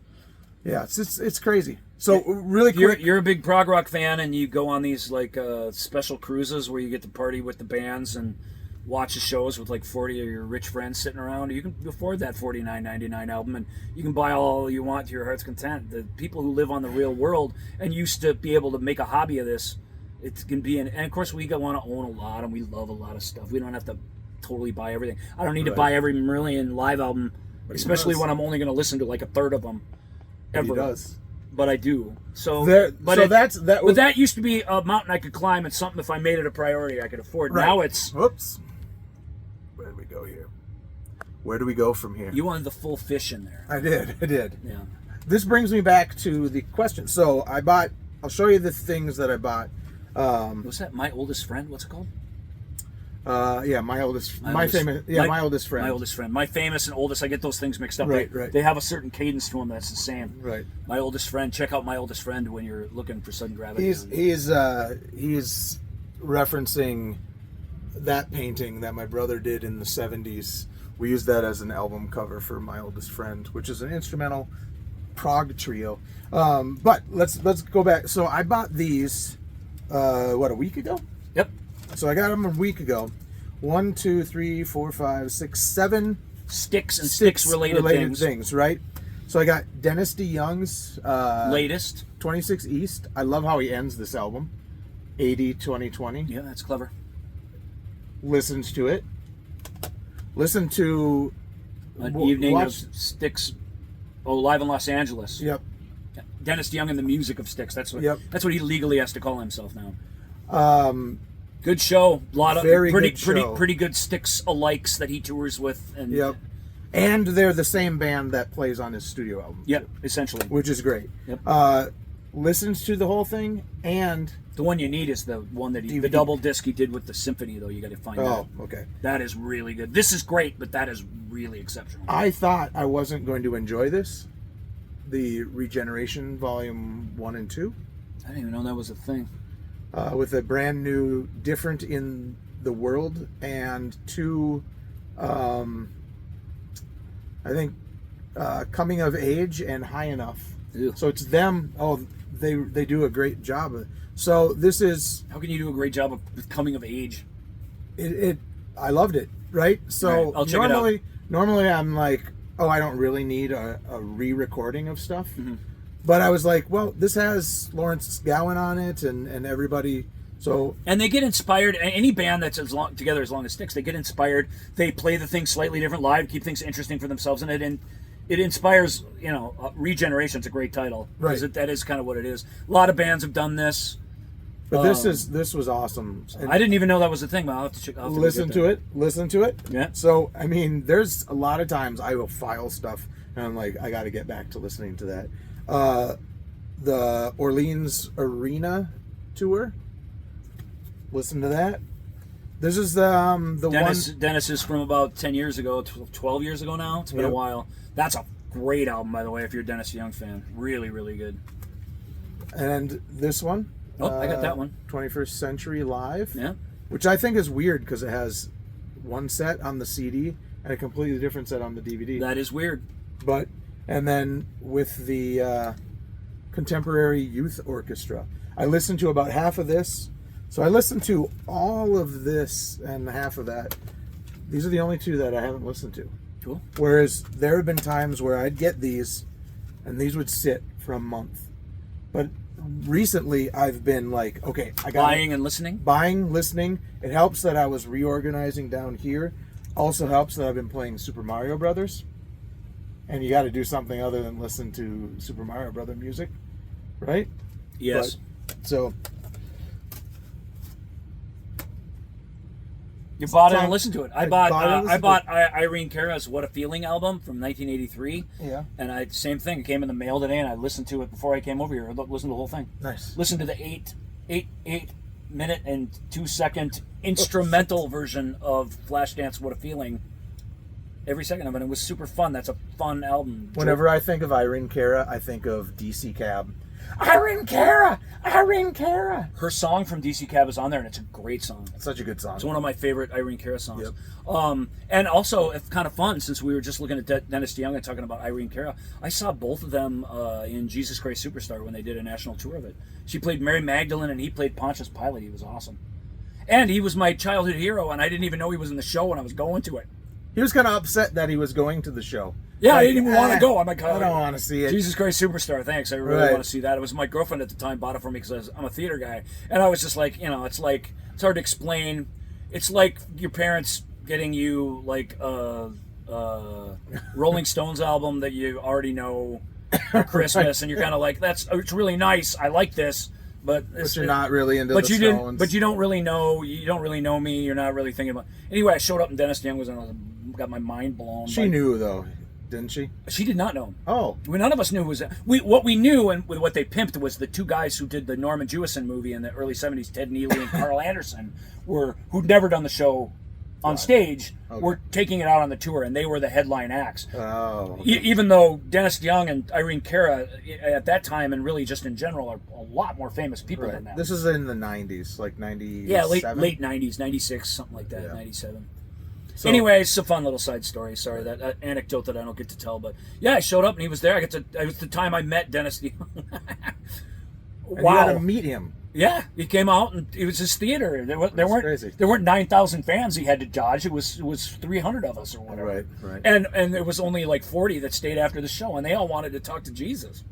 Speaker 2: Yeah, it's crazy. So really quick,
Speaker 1: You're a big prog rock fan, and you go on these like special cruises where you get to party with the bands and watch the shows with like 40 of your rich friends sitting around. You can afford that $49.99 album, and you can buy all you want to your heart's content. The people who live on the real world and used to be able to make a hobby of this, it can be and of course we want to own a lot, and we love a lot of stuff. We don't have to totally buy everything. I don't need to buy every Marillion live album, especially when I'm only going to listen to like a third of them ever.
Speaker 2: he does.
Speaker 1: But I do. So,
Speaker 2: But
Speaker 1: that used to be a mountain I could climb, and something if I made it a priority I could afford.
Speaker 2: Right.
Speaker 1: Now it's
Speaker 2: Whoops. Where do we go here? Where do we go from here?
Speaker 1: you wanted the full fish in there.
Speaker 2: I did.
Speaker 1: Yeah.
Speaker 2: This brings me back to the question. So I'll show you the things that I bought.
Speaker 1: What's that? My Oldest Friend? What's it called?
Speaker 2: My oldest friend. My oldest friend.
Speaker 1: My Oldest Friend. My famous and oldest. I get those things mixed up.
Speaker 2: Right.
Speaker 1: They have a certain cadence to them that's the same.
Speaker 2: Right.
Speaker 1: My Oldest Friend. Check out My Oldest Friend when you're looking for sudden gravity.
Speaker 2: He's referencing that painting that my brother did in the 70s. We used that as an album cover for My Oldest Friend, which is an instrumental prog trio. But let's go back. So I bought these a week ago?
Speaker 1: Yep.
Speaker 2: So I got them a week ago. 1, 2, 3, 4, 5, 6, 7
Speaker 1: Sticks related
Speaker 2: things, right? So I got Dennis DeYoung's
Speaker 1: latest
Speaker 2: 26 East. I love how he ends this album. 80-20-20.
Speaker 1: Yeah, that's clever.
Speaker 2: Listened to it. Listen to
Speaker 1: An evening of Styx. Oh, live in Los Angeles.
Speaker 2: Yep.
Speaker 1: Dennis DeYoung and the music of Styx. That's what.
Speaker 2: Yep.
Speaker 1: That's what he legally has to call himself now. Good show. A lot of
Speaker 2: Very
Speaker 1: pretty good Styx alikes that he tours with. And
Speaker 2: Yep. And they're the same band that plays on his studio album.
Speaker 1: Yep. Essentially.
Speaker 2: Which is great.
Speaker 1: Yep.
Speaker 2: Listened to the whole thing, and
Speaker 1: the one you need is the one that the double disc he did with the symphony, though. You got to find out.
Speaker 2: Oh, okay.
Speaker 1: That is really good. This is great, but that is really exceptional.
Speaker 2: I thought I wasn't going to enjoy this. The Regeneration Volume 1 and 2.
Speaker 1: I didn't even know that was a thing.
Speaker 2: With a brand new Different in the World and 2, I think, Coming of Age and High Enough.
Speaker 1: Ew.
Speaker 2: So it's them. Oh, they do a great job. So this is...
Speaker 1: How can you do a great job of Coming of Age?
Speaker 2: I loved it, right? So
Speaker 1: right, I'll check it out.
Speaker 2: Normally I'm like, oh, I don't really need a re-recording of stuff. Mm-hmm. But I was like, well, this has Lawrence Gowan on it and everybody. So
Speaker 1: and they get inspired. Any band that's together as long as Styx, they get inspired. They play the thing slightly different live, keep things interesting for themselves, and it inspires. Regeneration's a great title,
Speaker 2: right?
Speaker 1: That is kind of what it is. A lot of bands have done this.
Speaker 2: But this was awesome.
Speaker 1: I didn't even know that was a thing. But I'll have to check.
Speaker 2: Listen to it.
Speaker 1: Yeah.
Speaker 2: So I mean, there's a lot of times I will file stuff, and I'm like, I got to get back to listening to that. The Orleans Arena tour. Listen to that. This is the one.
Speaker 1: Dennis is from about 10 years ago, 12 years ago now. It's been a while. That's a great album, by the way, if you're a Dennis DeYoung fan. Really, really good.
Speaker 2: And this one.
Speaker 1: Oh, I got that one.
Speaker 2: 21st Century Live.
Speaker 1: Yeah.
Speaker 2: Which I think is weird because it has one set on the CD and a completely different set on the DVD.
Speaker 1: That is weird.
Speaker 2: And then with the Contemporary Youth Orchestra. I listened to about half of this. So I listened to all of this and half of that. These are the only 2 that I haven't listened to.
Speaker 1: Cool.
Speaker 2: Whereas there have been times where I'd get these and these would sit for a month. But recently I've been like, okay, I got
Speaker 1: buying and listening.
Speaker 2: Buying, listening. It helps that I was reorganizing down here. Also helps that I've been playing Super Mario Brothers. And you got to do something other than listen to Super Mario Brother music, right?
Speaker 1: Yes.
Speaker 2: So
Speaker 1: You bought it
Speaker 2: Song-
Speaker 1: and listened to it.
Speaker 2: I
Speaker 1: I
Speaker 2: bought
Speaker 1: bought
Speaker 2: it and
Speaker 1: I
Speaker 2: listened
Speaker 1: bought Irene Cara's "What a Feeling" album from 1983.
Speaker 2: Yeah.
Speaker 1: And same thing. It came in the mail today, and I listened to it before I came over here. I listened to the whole thing.
Speaker 2: Nice.
Speaker 1: Listened to the 8 minute and 2 second instrumental version of Flashdance "What a Feeling." Every second of it. It was super fun. That's a fun album.
Speaker 2: Whenever I think of Irene Cara, I think of DC Cab. Irene Cara! Irene Cara!
Speaker 1: Her song from DC Cab is on there, and it's a great song.
Speaker 2: It's such a good song.
Speaker 1: It's one of my favorite Irene Cara songs.
Speaker 2: Yep.
Speaker 1: And also, it's kind of fun, since we were just looking at Dennis DeYoung and talking about Irene Cara. I saw both of them in Jesus Christ Superstar when they did a national tour of it. She played Mary Magdalene, and he played Pontius Pilate. He was awesome. And he was my childhood hero, and I didn't even know he was in the show when I was going to it.
Speaker 2: He was kind of upset that he was going to the show.
Speaker 1: Yeah,
Speaker 2: Like,
Speaker 1: I didn't even want to go. I'm like,
Speaker 2: I don't want to see it.
Speaker 1: Jesus Christ Superstar, thanks. I really
Speaker 2: Right.
Speaker 1: want to see that. It was my girlfriend at the time bought it for me because I'm a theater guy, and I was just like, it's hard to explain. It's like your parents getting you like a Rolling Stones album that you already know for Christmas, and you're kind of like, it's really nice. I like this, but
Speaker 2: you're not really into the Stones.
Speaker 1: But you don't really know. You don't really know me. You're not really thinking about. Anyway, I showed up and Dennis DeYoung was in. I got my mind blown.
Speaker 2: She knew though, didn't she?
Speaker 1: She did not know him.
Speaker 2: Oh,
Speaker 1: None of us knew who was that. What we knew and with what they pimped was the two guys who did the Norman Jewison movie in the early '70s, Ted Neely and Carl Anderson, who'd never done the show on stage, were taking it out on the tour, and they were the headline acts.
Speaker 2: Oh.
Speaker 1: Even though Dennis DeYoung and Irene Cara at that time, and really just in general, are a lot more famous people than that.
Speaker 2: This is in the 90s, like 97?
Speaker 1: Yeah, late '90s, '96, something like that,
Speaker 2: Yeah.
Speaker 1: '97.
Speaker 2: So,
Speaker 1: Anyway, it's a fun little side story. Sorry, that anecdote that I don't get to tell, but yeah, I showed up and he was there. It was the time I met Dennis DeYoung.
Speaker 2: and you had
Speaker 1: Wow.
Speaker 2: to meet him.
Speaker 1: Yeah, he came out and it was his theater.
Speaker 2: Crazy.
Speaker 1: There weren't 9,000 fans he had to dodge. It was 300 of us or whatever.
Speaker 2: Right.
Speaker 1: And there was only like 40 that stayed after the show, and they all wanted to talk to Jesus.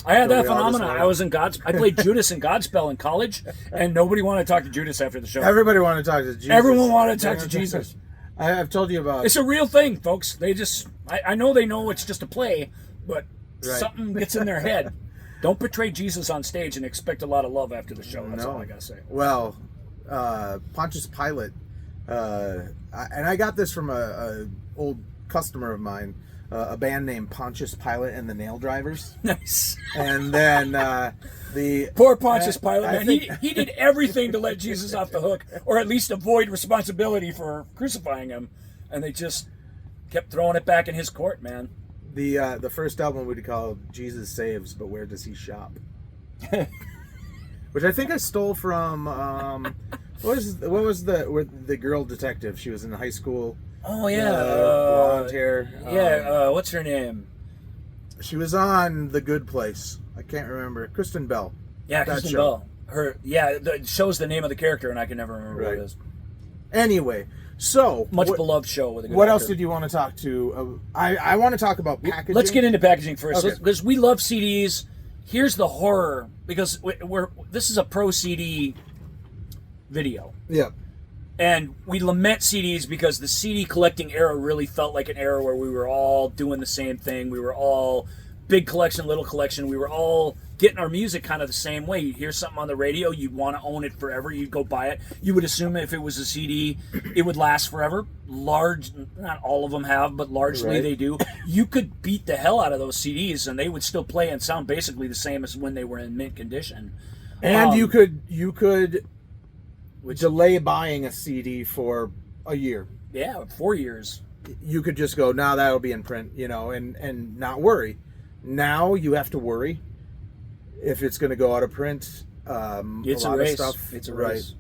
Speaker 1: I had that
Speaker 2: we all just
Speaker 1: phenomenon. I played Judas in Godspell in college, and nobody wanted to talk to Judas after the show.
Speaker 2: Everybody wanted to talk to Jesus.
Speaker 1: Everyone wanted to talk to Jesus.
Speaker 2: I've told you about.
Speaker 1: It's a real thing, folks. They just, I know they know it's just a play, but
Speaker 2: Right.
Speaker 1: something gets in their head. Don't betray Jesus on stage and expect a lot of love after the show. That's all I gotta say.
Speaker 2: Well, Pontius Pilate, and I got this from a old customer of mine, a band named Pontius Pilate and the Nail Drivers,
Speaker 1: Nice.
Speaker 2: and then the
Speaker 1: Poor Pontius Pilate,
Speaker 2: I
Speaker 1: man.
Speaker 2: think-
Speaker 1: He did everything to let Jesus off the hook, or at least avoid responsibility for crucifying him, and they just kept throwing it back in his court, man.
Speaker 2: The first album would be called Jesus Saves, but Where Does He Shop? Which I think I stole from what was the girl detective? She was in high school.
Speaker 1: Oh yeah,
Speaker 2: Blonde hair.
Speaker 1: what's her name?
Speaker 2: She was on The Good Place. I can't remember. Kristen Bell.
Speaker 1: Yeah,
Speaker 2: That
Speaker 1: Kristen
Speaker 2: show.
Speaker 1: Bell. It shows the name of the character, and I can never remember what it is.
Speaker 2: Anyway, so
Speaker 1: Much beloved show with a good
Speaker 2: what
Speaker 1: actor.
Speaker 2: else did you want to talk to? I want to talk about packaging.
Speaker 1: Let's get into packaging first,
Speaker 2: Okay.
Speaker 1: because we love CDs. Here's the horror, because this is a pro CD video,
Speaker 2: Yeah.
Speaker 1: and we lament CDs because the CD collecting era really felt like an era where we were all doing the same thing. We were all big collection, little collection. We were all getting our music kind of the same way. You'd hear something on the radio, you'd want to own it forever. You'd go buy it. You would assume if it was a CD, it would last forever. Not all of them have, but largely
Speaker 2: Right.
Speaker 1: they do. You could beat the hell out of those CDs, and they would still play and sound basically the same as when they were in mint condition.
Speaker 2: And you could delay buying a CD for a year.
Speaker 1: Yeah, 4 years.
Speaker 2: You could just go, now that'll be in print, and not worry. Now you have to worry if it's going to go out of print.
Speaker 1: It's
Speaker 2: a
Speaker 1: a
Speaker 2: lot
Speaker 1: race.
Speaker 2: of stuff.
Speaker 1: It's a
Speaker 2: Right.
Speaker 1: race.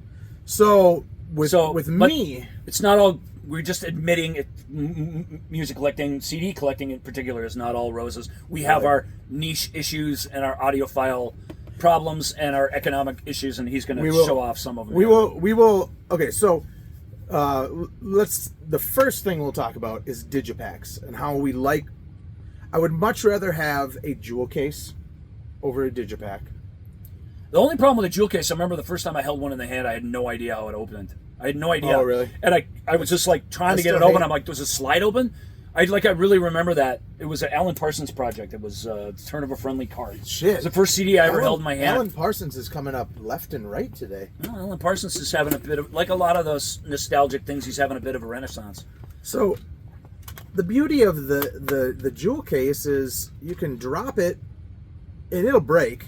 Speaker 2: So with
Speaker 1: But
Speaker 2: me,
Speaker 1: it's not all. We're just admitting it. Music collecting, CD collecting in particular, is not all roses. We have
Speaker 2: Right.
Speaker 1: our niche issues and our audiophile problems and our economic issues, and he's going to show off some of them.
Speaker 2: We will. Okay, so the first thing we'll talk about is digipacks and how we like. I would much rather have a jewel case over a digipack.
Speaker 1: The only problem with a jewel case, I remember the first time I held one in the hand, I had no idea how it opened. I had no idea.
Speaker 2: Oh, really?
Speaker 1: And I was just like trying to get it
Speaker 2: still
Speaker 1: open.
Speaker 2: hate-
Speaker 1: I'm like, does it slide open? I really remember that. It was an Alan Parsons project. It was Turn of a Friendly Card.
Speaker 2: Shit.
Speaker 1: It was the first CD I ever held in my hand.
Speaker 2: Alan Parsons is coming up left and right today.
Speaker 1: Well, Alan Parsons is having a bit of, like a lot of those nostalgic things, he's having a bit of a renaissance.
Speaker 2: So, the beauty of the jewel case is you can drop it, and it'll break,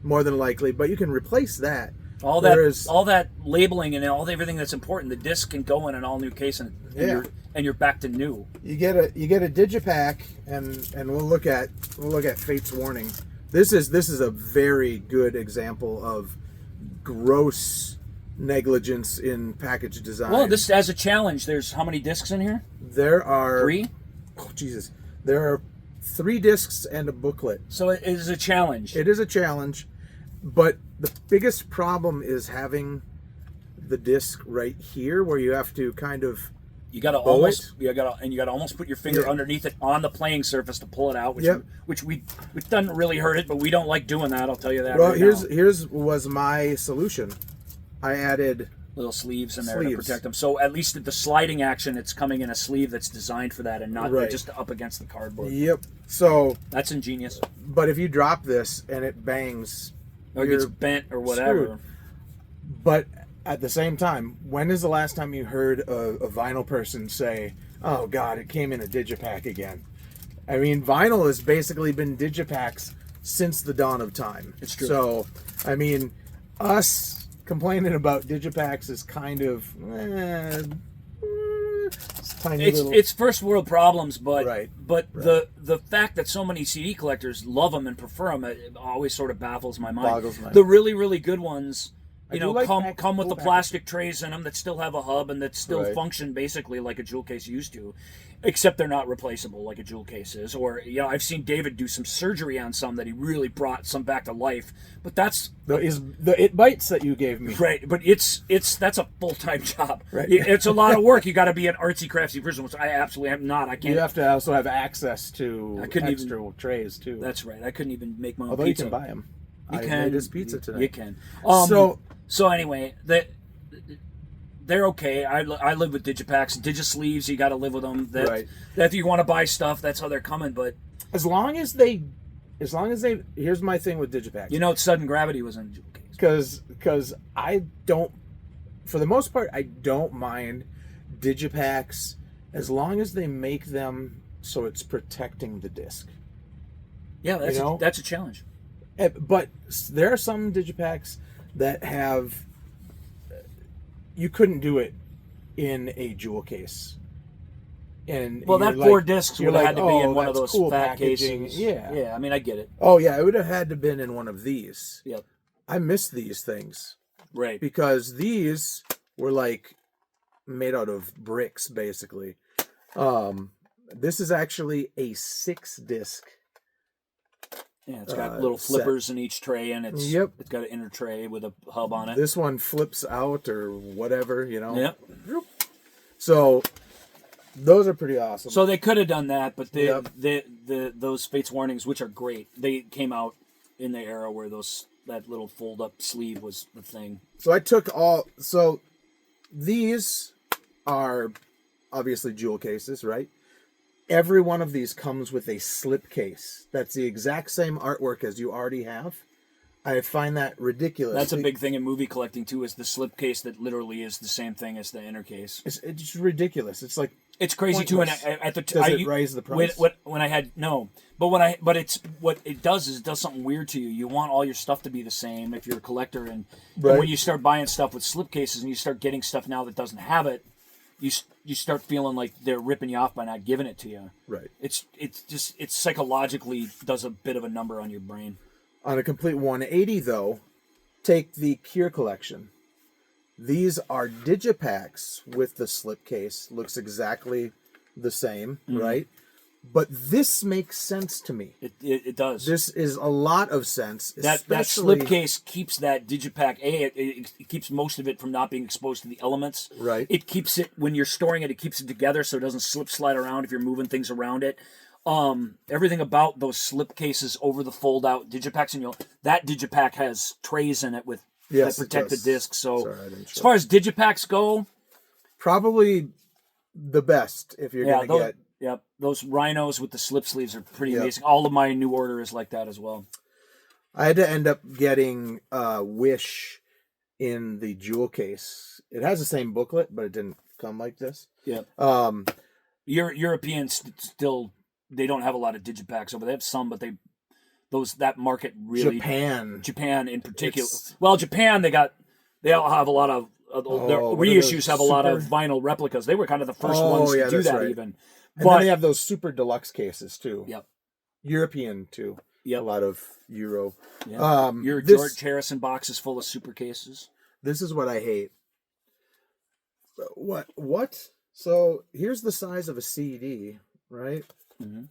Speaker 2: more than likely, but you can replace that.
Speaker 1: All that labeling and everything that's important, the disc can go in an all new case, and you're back to new.
Speaker 2: You get a digipack, and we'll look at Fate's Warning. This is a very good example of gross negligence in package design.
Speaker 1: Well, this as a challenge. There's how many discs in here?
Speaker 2: There are
Speaker 1: 3.
Speaker 2: Oh Jesus! There are 3 discs and a booklet.
Speaker 1: So it is a challenge.
Speaker 2: It is a challenge, but the biggest problem is having the disc right here, where you have to kind of
Speaker 1: you gotta almost put your finger underneath it on the playing surface to pull it out, which doesn't really hurt it, but we don't like doing that. I'll tell you that.
Speaker 2: Well,
Speaker 1: right
Speaker 2: here's was my solution. I added
Speaker 1: little sleeves in there to protect them. So at least the sliding action, it's coming in a sleeve that's designed for that and not just up against the cardboard.
Speaker 2: Yep. So
Speaker 1: that's ingenious.
Speaker 2: But if you drop this and it bangs,
Speaker 1: or it gets bent or whatever.
Speaker 2: Screwed. But at the same time, when is the last time you heard a vinyl person say, "Oh God, it came in a digipack again"? I mean, vinyl has basically been digipacks since the dawn of time.
Speaker 1: It's true.
Speaker 2: So, I mean, us complaining about digipacks is kind of
Speaker 1: it's first world problems, but
Speaker 2: right.
Speaker 1: the fact that so many CD collectors love them and prefer them, it always sort of baffles my mind.
Speaker 2: Boggles my mind.
Speaker 1: The really good ones,
Speaker 2: like
Speaker 1: come with the plastic trays in them that still have a hub and that still function basically like a jewel case used to, except they're not replaceable like a jewel case is. Or I've seen David do some surgery on some that he really brought some back to life, but that's
Speaker 2: the It Bites that you gave me,
Speaker 1: right? But that's a full-time job.
Speaker 2: Right.
Speaker 1: It's a lot of work. You got to be an artsy craftsy person, which I absolutely am not. I can't.
Speaker 2: You have to also have access to extra trays too.
Speaker 1: That's right. I couldn't even make my own
Speaker 2: Although
Speaker 1: pizza.
Speaker 2: You can buy them.
Speaker 1: You
Speaker 2: I
Speaker 1: can.
Speaker 2: made his pizza today.
Speaker 1: You can.
Speaker 2: So
Speaker 1: anyway, they're okay. I live with digipacks, digisleeves. You got to live with them. That if you want to buy stuff, that's how they're coming. But
Speaker 2: as long as they, here's my thing with digipacks.
Speaker 1: Sudden Gravity was in a jewel case.
Speaker 2: Because I don't, for the most part, I don't mind digipacks as long as they make them so it's protecting the disc.
Speaker 1: Yeah, that's a challenge.
Speaker 2: But there are some digipacks that have, you couldn't do it in a jewel case. And
Speaker 1: that 4 discs would have had to be in one of those
Speaker 2: cool
Speaker 1: fat
Speaker 2: packaging.
Speaker 1: cases.
Speaker 2: Yeah.
Speaker 1: I mean, I get it.
Speaker 2: Oh yeah, it would have had to been in one of these.
Speaker 1: Yep.
Speaker 2: I miss these things.
Speaker 1: Right.
Speaker 2: Because these were like made out of bricks, basically. This is actually a 6-disc.
Speaker 1: Yeah, it's got little flippers in each tray, and it's got an inner tray with a hub on it.
Speaker 2: This one flips out or whatever,
Speaker 1: Yep.
Speaker 2: So those are pretty awesome.
Speaker 1: So they could have done that, but those Fates Warnings, which are great, they came out in the era where that little fold up sleeve was the thing.
Speaker 2: So I took these are obviously jewel cases, right? Every one of these comes with a slip case. That's the exact same artwork as you already have. I find that ridiculous.
Speaker 1: That's a big thing in movie collecting too, is the slip case that literally is the same thing as the inner case.
Speaker 2: It's ridiculous. It's like
Speaker 1: it's crazy too. And
Speaker 2: does it raise the price?
Speaker 1: What it does is it does something weird to you. You want all your stuff to be the same if you're a collector, and when you start buying stuff with slip cases and you start getting stuff now that doesn't have it, you start feeling like they're ripping you off by not giving it to you.
Speaker 2: Right.
Speaker 1: It's psychologically does a bit of a number on your brain.
Speaker 2: On a complete 180 though, take the Cure collection. These are digipacks with the slipcase. Looks exactly the same, right? But this makes sense to me.
Speaker 1: It does.
Speaker 2: This is a lot of sense.
Speaker 1: That slipcase keeps that digipack. It keeps most of it from not being exposed to the elements.
Speaker 2: Right.
Speaker 1: It keeps it, when you're storing it, it keeps it together so it doesn't slide around if you're moving things around it. Everything about those slipcases over the fold out digipacks, and that digipack has trays in it with that protect the disc. So as far as digipacks go,
Speaker 2: probably the best if you're going to get
Speaker 1: Yep. Those rhinos with the slip sleeves are pretty
Speaker 2: Yep.
Speaker 1: amazing. All of my New Order is like that as well.
Speaker 2: I had to end up getting Wish in the jewel case. It has the same booklet, but it didn't come like this.
Speaker 1: Yep.
Speaker 2: Um,
Speaker 1: Europeans still, they don't have a lot of digipacks over. They have some, but that market really, Japan in particular.
Speaker 2: It's-
Speaker 1: Well, Japan, they all have a lot of their
Speaker 2: what are
Speaker 1: reissues
Speaker 2: those,
Speaker 1: have a lot of
Speaker 2: super-
Speaker 1: vinyl replicas. They were kind of the first
Speaker 2: Oh,
Speaker 1: ones
Speaker 2: yeah,
Speaker 1: to do
Speaker 2: that's
Speaker 1: that
Speaker 2: right.
Speaker 1: even.
Speaker 2: and then
Speaker 1: But
Speaker 2: they have those super deluxe cases too.
Speaker 1: Yep.
Speaker 2: European too.
Speaker 1: Yep.
Speaker 2: A lot of Euro.
Speaker 1: Yeah. Your
Speaker 2: this,
Speaker 1: George Harrison box is full of super cases.
Speaker 2: This is what I hate. What? So here's the size of a CD, right?
Speaker 1: Mm-hmm.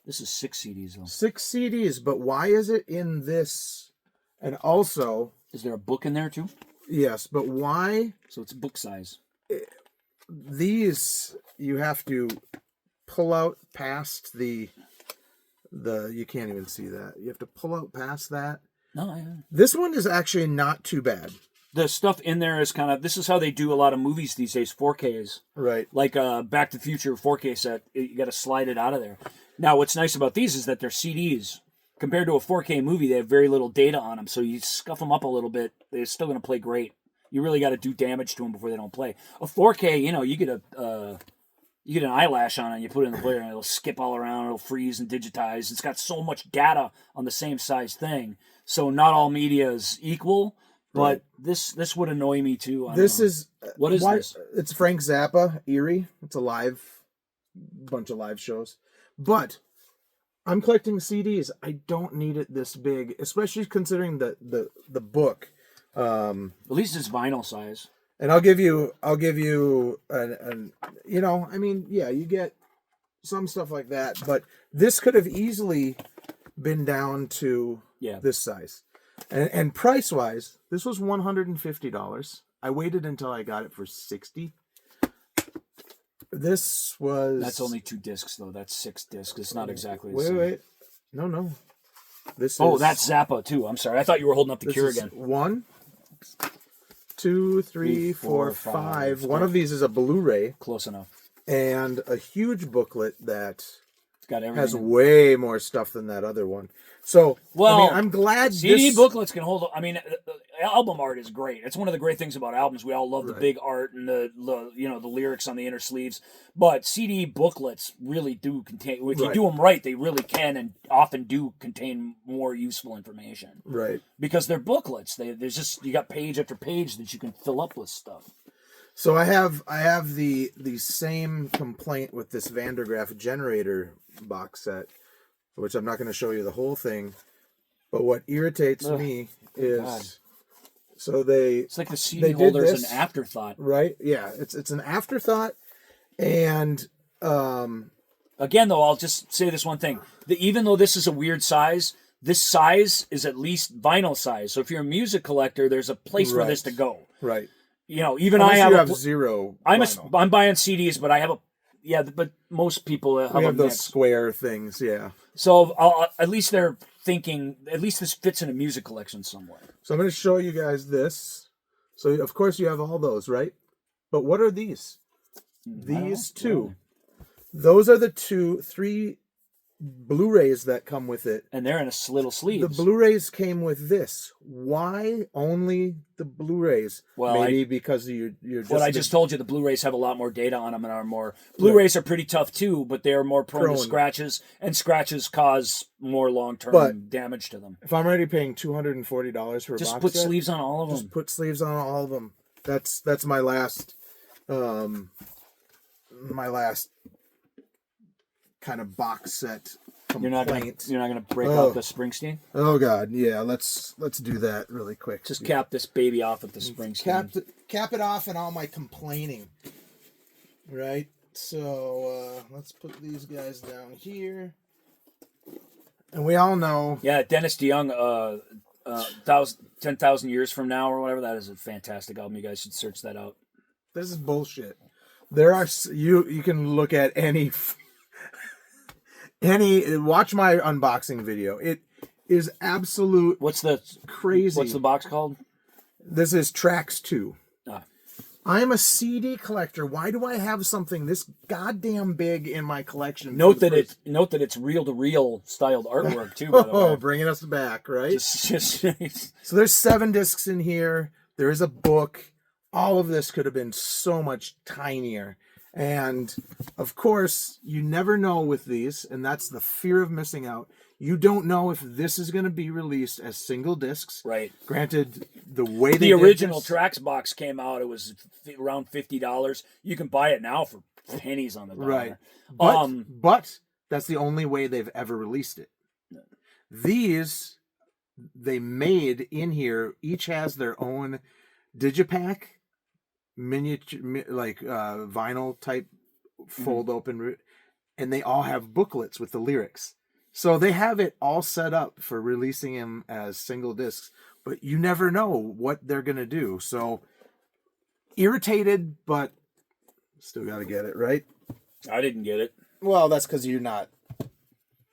Speaker 1: This is 6 CDs though.
Speaker 2: 6 CDs, but why is it in this? And also,
Speaker 1: Is there a book in there too?
Speaker 2: yes, but why
Speaker 1: So it's book size.
Speaker 2: these you have to pull out past the you can't even see that. You have to pull out past that.
Speaker 1: No,
Speaker 2: This one is actually not too bad.
Speaker 1: the stuff in there is kind of, this is how they do a lot of movies these days, 4Ks.
Speaker 2: Right.
Speaker 1: Like Back to the Future 4K set, you got to slide it out of there. Now, what's nice about these is that they're CDs. Compared to a 4K movie, they have very little data on them, so you scuff them up a little bit, they're still going to play great. You really got to do damage to them before they don't play. A 4K, you get an eyelash on it, and you put it in the player, and it'll skip all around, it'll freeze and digitize. It's got so much data on the same size thing, so not all media is equal. But
Speaker 2: Right.
Speaker 1: this would annoy me too.
Speaker 2: This is
Speaker 1: What is this?
Speaker 2: It's Frank Zappa, Erie. It's a bunch of live shows. But I'm collecting CDs. I don't need it this big, especially considering the book.
Speaker 1: At least it's vinyl size.
Speaker 2: And I'll give you an you get some stuff like that, but this could have easily been down to
Speaker 1: Yeah.
Speaker 2: this size. And price wise, this was $150. I waited until I got it for $60. This was
Speaker 1: That's only 2 discs though. That's 6 discs. It's not exactly the
Speaker 2: wait,
Speaker 1: same.
Speaker 2: wait. No. This
Speaker 1: Oh,
Speaker 2: is
Speaker 1: that's Zappa too. I'm sorry. I thought you were holding up the
Speaker 2: this
Speaker 1: Cure
Speaker 2: is
Speaker 1: again.
Speaker 2: 1, 2, 3, 4, 5. One of these is a Blu-ray
Speaker 1: Close enough.
Speaker 2: and a huge booklet that
Speaker 1: It's got everything.
Speaker 2: has way more stuff than that other one. So,
Speaker 1: Well,
Speaker 2: I'm glad
Speaker 1: CD
Speaker 2: this
Speaker 1: booklets can hold. I mean, album art is great. It's one of the great things about albums. We all love the
Speaker 2: Right.
Speaker 1: big art and the lyrics on the inner sleeves. But CD booklets really do contain. If you
Speaker 2: Right.
Speaker 1: do them right, they really can and often do contain more useful information
Speaker 2: right.
Speaker 1: because they're booklets. There's just you got page after page that you can fill up with stuff.
Speaker 2: So I have the same complaint with this Vandergraaf generator box set, which I'm not going to show you the whole thing. But what irritates me is
Speaker 1: God.
Speaker 2: so they
Speaker 1: It's like the
Speaker 2: They
Speaker 1: CD
Speaker 2: did
Speaker 1: holder is
Speaker 2: this.
Speaker 1: an afterthought.
Speaker 2: right, yeah, it's an afterthought, and
Speaker 1: Again, though, I'll just say this one thing. Even though this is a weird size, this size is at least vinyl size. So if you're a music collector, there's a place for this to
Speaker 2: Right.
Speaker 1: go.
Speaker 2: right.
Speaker 1: Even
Speaker 2: Unless
Speaker 1: I
Speaker 2: you
Speaker 1: have
Speaker 2: have zero.
Speaker 1: I'm
Speaker 2: vinyl.
Speaker 1: buying CDs, but I have but most people have,
Speaker 2: We
Speaker 1: a
Speaker 2: have those
Speaker 1: mix.
Speaker 2: square things, yeah.
Speaker 1: So at least they're thinking. At least this fits in a music collection somewhere.
Speaker 2: So I'm going to show you guys this. So of course you have all those, right? But what are these? These two. Those are the 3 Blu-rays that come with it.
Speaker 1: And they're in little sleeves.
Speaker 2: The Blu-rays came with this. Why only the Blu-rays?
Speaker 1: Well,
Speaker 2: Maybe because you're just
Speaker 1: What I just told you, the Blu-rays have a lot more data on them and are more. Blu-rays are pretty tough too, but they are more prone to scratches, and scratches cause more long-term
Speaker 2: But-
Speaker 1: damage to them.
Speaker 2: If I'm already paying $240 for a
Speaker 1: Just
Speaker 2: box
Speaker 1: put
Speaker 2: set,
Speaker 1: sleeves on all of them.
Speaker 2: just put sleeves on all of them. That's my last kind of box set complaint.
Speaker 1: You're not gonna break out the Springsteen.
Speaker 2: Oh God, yeah. Let's do that really quick.
Speaker 1: Just cap this baby off with the Springsteen.
Speaker 2: Cap it off and all my complaining. Right. So let's put these guys down here. And we all know.
Speaker 1: Yeah, Dennis DeYoung, 10,000 Years From Now or whatever. That is a fantastic album. You guys should search that out.
Speaker 2: This is bullshit. There are you can look at any watch my unboxing video. It is absolute
Speaker 1: What's the
Speaker 2: crazy.
Speaker 1: What's the box called?
Speaker 2: This is Tracks 2.
Speaker 1: Ah.
Speaker 2: I'm a CD collector. Why do I have something this goddamn big in my collection?
Speaker 1: Note that it's reel to reel styled artwork too. By the way.
Speaker 2: Oh, bringing us back, right?
Speaker 1: Just
Speaker 2: So there's 7 discs in here. There is a book. All of this could have been so much tinier. And of course, you never know with these, and that's the fear of missing out. You don't know if this is going to be released as single discs.
Speaker 1: right.
Speaker 2: Granted, the way they
Speaker 1: The
Speaker 2: did
Speaker 1: original
Speaker 2: this-
Speaker 1: Trax box came out. It was around $50. You can buy it now for pennies on the dollar.
Speaker 2: Right. But that's the only way they've ever released it. These they made in here each has their own digipack miniature vinyl type fold open, and they all have booklets with the lyrics. So they have it all set up for releasing them as single discs, but you never know what they're going to do. So irritated, but still got to get it, right?
Speaker 1: I didn't get it.
Speaker 2: Well, that's because you're not.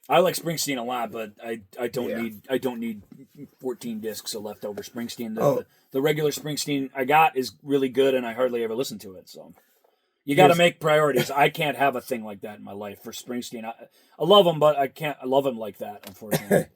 Speaker 1: I like Springsteen a lot, but I don't
Speaker 2: Yeah.
Speaker 1: need 14 discs of leftover Springsteen.
Speaker 2: Oh.
Speaker 1: The regular Springsteen I got is really good, and I hardly ever listen to it. So you got to make priorities. I can't have a thing like that in my life for Springsteen. I love him, but I can't. I love him like that, unfortunately.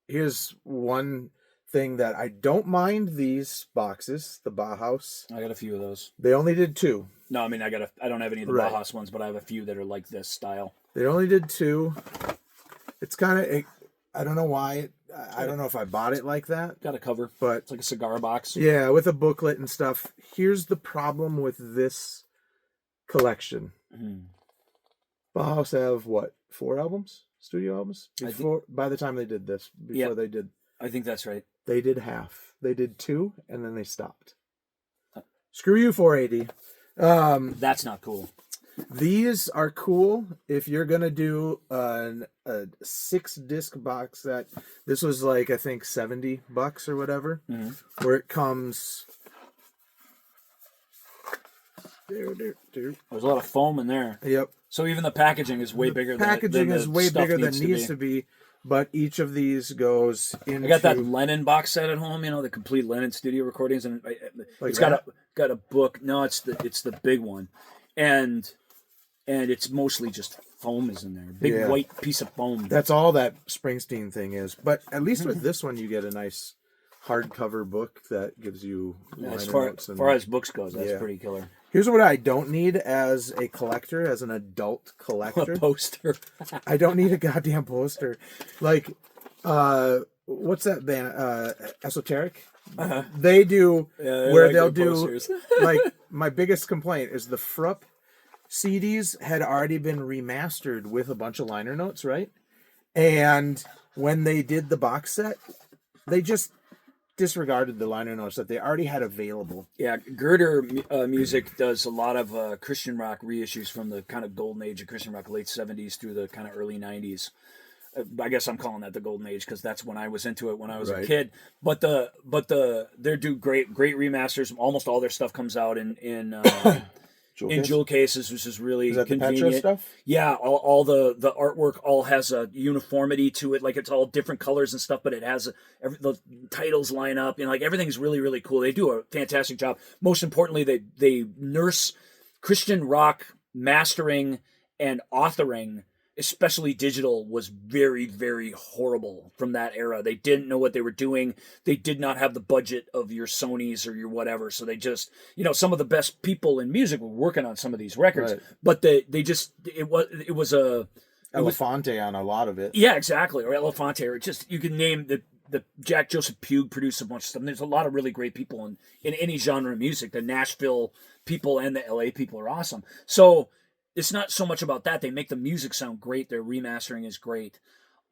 Speaker 2: Here's one thing that I don't mind these boxes, the Bauhaus.
Speaker 1: I got a few of those.
Speaker 2: They only did 2.
Speaker 1: No, I mean I don't have any of the
Speaker 2: Right.
Speaker 1: Bauhaus ones, but I have a few that are like this style.
Speaker 2: They only did 2. It's kind of, I don't know why. I don't know if I bought it like that,
Speaker 1: Got a cover.
Speaker 2: but
Speaker 1: It's like a cigar box.
Speaker 2: yeah, with a booklet and stuff. Here's the problem with this collection.
Speaker 1: Mhm.
Speaker 2: Bauhaus have what, 4 albums, studio albums?
Speaker 1: I think-
Speaker 2: Before by the time they did this,
Speaker 1: Yeah.
Speaker 2: they
Speaker 1: I think that's right.
Speaker 2: did half. They did 2, and then they stopped. Screw you, 480.
Speaker 1: That's not cool.
Speaker 2: These are cool if you're gonna do a 6-disc box set. This was like I think $70 or whatever, where it comes. There.
Speaker 1: There's a lot of foam in there.
Speaker 2: Yep.
Speaker 1: So even the packaging is way bigger.
Speaker 2: Packaging
Speaker 1: than
Speaker 2: is
Speaker 1: the
Speaker 2: way
Speaker 1: stuff
Speaker 2: bigger than
Speaker 1: to
Speaker 2: needs
Speaker 1: be.
Speaker 2: to be, but each of these goes into.
Speaker 1: I got that Lennon box set at home. You know, the complete Lennon studio recordings, and
Speaker 2: Like
Speaker 1: it's
Speaker 2: that?
Speaker 1: got a book. No, it's the big one, and it's mostly just foam is in there. Big
Speaker 2: Yeah.
Speaker 1: white piece of foam.
Speaker 2: That's all that Springsteen thing is. But at least with this one, you get a nice hardcover book that gives you
Speaker 1: as
Speaker 2: liner
Speaker 1: far,
Speaker 2: notes and.
Speaker 1: far as books goes, that's
Speaker 2: Yeah.
Speaker 1: pretty killer.
Speaker 2: Here's what I don't need as a collector, as an adult collector.
Speaker 1: A poster.
Speaker 2: I don't need a goddamn poster. Like, what's that band? Esoteric?
Speaker 1: Uh-huh.
Speaker 2: They do
Speaker 1: Yeah,
Speaker 2: where
Speaker 1: like
Speaker 2: they'll
Speaker 1: their
Speaker 2: do
Speaker 1: posters.
Speaker 2: like my biggest complaint is the Frupp CDs had already been remastered with a bunch of liner notes, right? And when they did the box set, they just disregarded the liner notes that they already had available.
Speaker 1: Yeah, Girder Music does a lot of Christian rock reissues from the kind of golden age of Christian rock, late 70s through the kind of early 90s. I guess I'm calling that the golden age because that's when I was into it when I was a
Speaker 2: Right.
Speaker 1: kid. But they do great remasters. Almost all their stuff comes out in jewel cases, which is really
Speaker 2: Is that the
Speaker 1: convenient.
Speaker 2: Petro stuff?
Speaker 1: Yeah, all the artwork all has a uniformity to it. Like it's all different colors and stuff, but it has the titles line up. You know, like everything's really, really cool. They do a fantastic job. Most importantly, they nurse Christian rock mastering and authoring, especially digital, was very, very horrible from that era. They didn't know what they were doing. They did not have the budget of your Sonys or your whatever. So they just, some of the best people in music were working on some of these records,
Speaker 2: Right.
Speaker 1: but it was a
Speaker 2: Elefante on a lot of it.
Speaker 1: yeah, exactly, or Elefante, or just you can name the Jack Joseph Puig produced a bunch of stuff. And there's a lot of really great people in any genre of music. The Nashville people and the LA people are awesome. So it's not so much about that. They make the music sound great. Their remastering is great.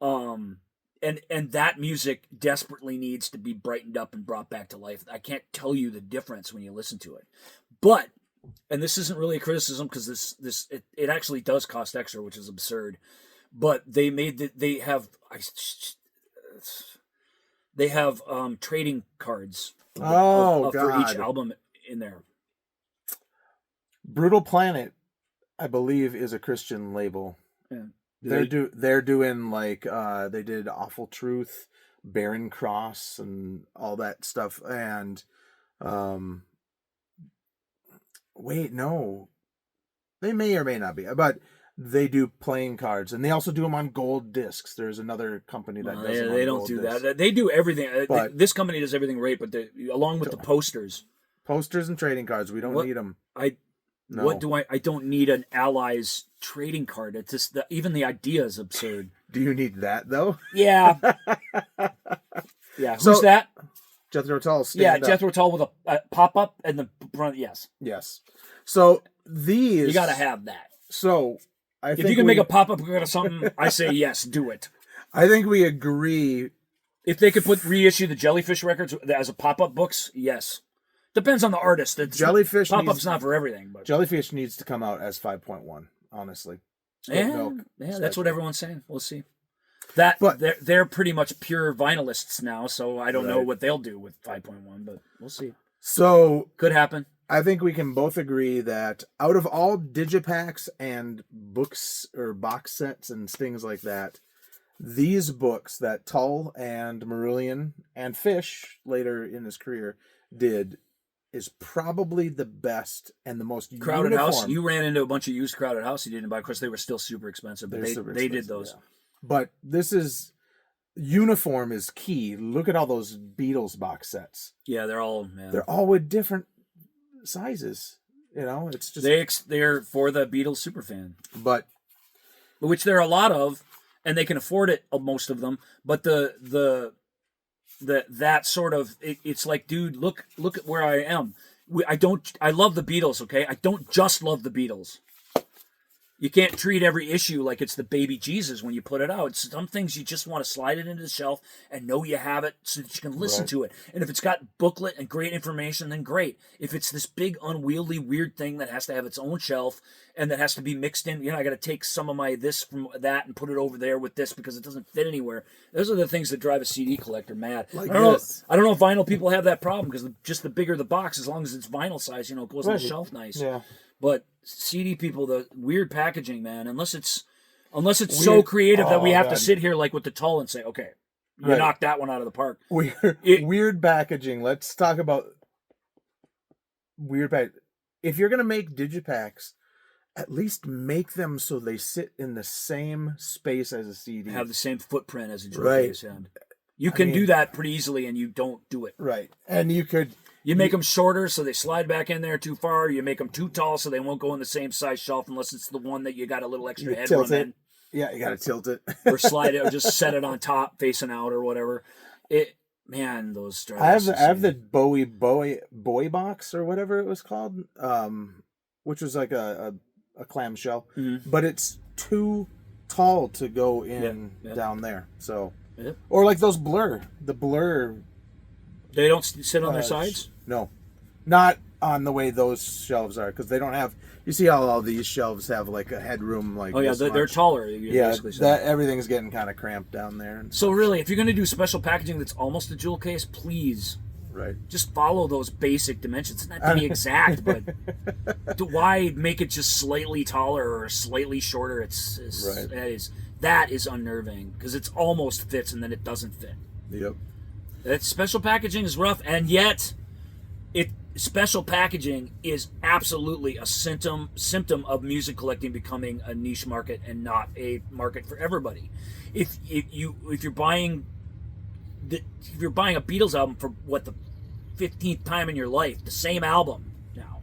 Speaker 1: And that music desperately needs to be brightened up and brought back to life. I can't tell you the difference when you listen to it. But, and this isn't really a criticism because it actually does cost extra, which is absurd. But they have trading cards for each
Speaker 2: God.
Speaker 1: album in there.
Speaker 2: Brutal Planet, I believe, is a Christian label.
Speaker 1: Yeah.
Speaker 2: They're doing like they did Awful Truth, Barren Cross and all that stuff. And wait, no, they may or may not be, but they do playing cards, and they also do them on gold discs. There's another company that does them on
Speaker 1: they don't
Speaker 2: gold
Speaker 1: do
Speaker 2: discs.
Speaker 1: that. They do everything.
Speaker 2: But-
Speaker 1: This company does everything right, but along with the posters,
Speaker 2: Posters and trading cards, we don't
Speaker 1: What-
Speaker 2: need them. No.
Speaker 1: what do I don't need an Allies trading card. It's just even the idea is absurd.
Speaker 2: Do you need that though?
Speaker 1: Yeah. Yeah. Who's
Speaker 2: So-
Speaker 1: that?
Speaker 2: Jethro Tull.
Speaker 1: Yeah,
Speaker 2: stand up.
Speaker 1: Jethro Tull with a pop up and the front. Yes.
Speaker 2: Yes. So these
Speaker 1: You got to have that.
Speaker 2: So I
Speaker 1: If
Speaker 2: think
Speaker 1: you can
Speaker 2: we,
Speaker 1: make a pop up out of something, I say yes, do it.
Speaker 2: I think we agree.
Speaker 1: If they could reissue the Jellyfish records as a pop up books, yes. Depends on the artist.
Speaker 2: Jellyfish
Speaker 1: pop up's
Speaker 2: needs-
Speaker 1: not for everything, but
Speaker 2: Jellyfish needs to come out as 5.1. Honestly. Split milk,
Speaker 1: that's
Speaker 2: especially.
Speaker 1: what everyone's saying. We'll see. But
Speaker 2: But-
Speaker 1: they're pretty much pure vinylists now, so I don't know
Speaker 2: Right.
Speaker 1: what they'll do with 5.1, but we'll see.
Speaker 2: So
Speaker 1: Could happen.
Speaker 2: I think we can both agree that out of all digipacks and books or box sets and things like that, these books that Tull and Marillion and Fish later in his career did is probably the best and the most
Speaker 1: Crowded
Speaker 2: uniform.
Speaker 1: House. You ran into a bunch of used Crowded House you didn't buy. Of course, they were still super expensive, but
Speaker 2: They're super
Speaker 1: they did
Speaker 2: expensive,
Speaker 1: those.
Speaker 2: yeah. But this is uniform is key. Look at all those Beatles box sets.
Speaker 1: Yeah, they're all. Man.
Speaker 2: They're all with different sizes. You know, it's just
Speaker 1: They're for the Beatles superfan,
Speaker 2: but
Speaker 1: which there are a lot of, and they can afford it, most of them. But that sort of it's like, dude, look at where I am. I love the Beatles, okay? I don't just love the Beatles. You can't treat every issue like it's the baby Jesus when you put it out. Some things you just want to slide it into the shelf and know you have it so that you can listen
Speaker 2: Right.
Speaker 1: to it. And if it's got booklet and great information, then great. If it's this big, unwieldy, weird thing that has to have its own shelf and that has to be mixed in, I got to take some of my this from that and put it over there with this because it doesn't fit anywhere. Those are the things that drive a CD collector mad.
Speaker 2: Like
Speaker 1: I don't
Speaker 2: this.
Speaker 1: know. I don't know if vinyl people have that problem because just the bigger the box, as long as it's vinyl size, it goes on
Speaker 2: Right.
Speaker 1: the shelf nice.
Speaker 2: yeah.
Speaker 1: But CD people, the weird packaging, man. Unless it's so
Speaker 2: Weird-
Speaker 1: creative that we
Speaker 2: Oh,
Speaker 1: have
Speaker 2: God.
Speaker 1: to sit here like with the Tull and say, okay, you
Speaker 2: Right.
Speaker 1: knocked that one out of the park.
Speaker 2: Weird packaging. Let's talk about weird pack. If you're gonna make digipacks, at least make them so they sit in the same space as a CD.
Speaker 1: Have the same footprint as a jewel
Speaker 2: Right.
Speaker 1: case, and you can do that pretty easily, and you don't do it.
Speaker 2: Right, and you could.
Speaker 1: You make them shorter so they slide back in there too far. You make them too tall so they won't go in the same size shelf unless it's the one that you got a little extra
Speaker 2: You
Speaker 1: headroom
Speaker 2: tilt it.
Speaker 1: in,
Speaker 2: Yeah, you gotta tilt it.
Speaker 1: or slide it, or just set it on top facing out or whatever. Those drive
Speaker 2: I have
Speaker 1: us
Speaker 2: the I have
Speaker 1: insane.
Speaker 2: the Bowie box or whatever it was called, which was like a clamshell,
Speaker 1: Mhm.
Speaker 2: but it's too tall to go in
Speaker 1: Yeah.
Speaker 2: down there. So,
Speaker 1: Yep.
Speaker 2: or like those the Blur.
Speaker 1: They don't sit on their
Speaker 2: uh,
Speaker 1: sides.
Speaker 2: No, not on the way those shelves are because they don't have. You see how all these shelves have like a headroom, like
Speaker 1: Oh yeah,
Speaker 2: this
Speaker 1: they're
Speaker 2: much?
Speaker 1: taller.
Speaker 2: Yeah,
Speaker 1: Basically, so.
Speaker 2: that everything's getting kind of cramped down there. And
Speaker 1: So really, if you're going to do special packaging that's almost a jewel case, please
Speaker 2: right.
Speaker 1: just follow those basic dimensions. Not to be exact, but why make it just slightly taller or slightly shorter?
Speaker 2: Right.
Speaker 1: That is unnerving because it almost fits and then it doesn't fit.
Speaker 2: Yep.
Speaker 1: That special packaging is rough, and yet special packaging is absolutely a symptom of music collecting becoming a niche market and not a market for everybody. If you're buying a Beatles album for the 15th time in your life, the same album now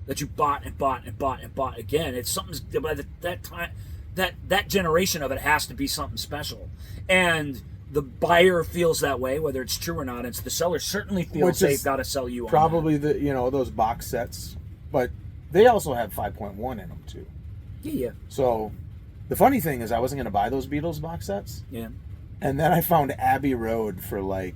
Speaker 1: that you bought and bought and bought and bought again, it's something by that time that generation of it has to be something special, and the buyer feels that way, whether it's true or not. It's the seller certainly feels
Speaker 2: Which is
Speaker 1: they've got to sell you on
Speaker 2: Probably those box sets, but they also have 5.1 in them too.
Speaker 1: that. Yeah,
Speaker 2: So the funny thing is, I wasn't going to buy those Beatles box sets,
Speaker 1: yeah.
Speaker 2: and then I found Abbey Road for like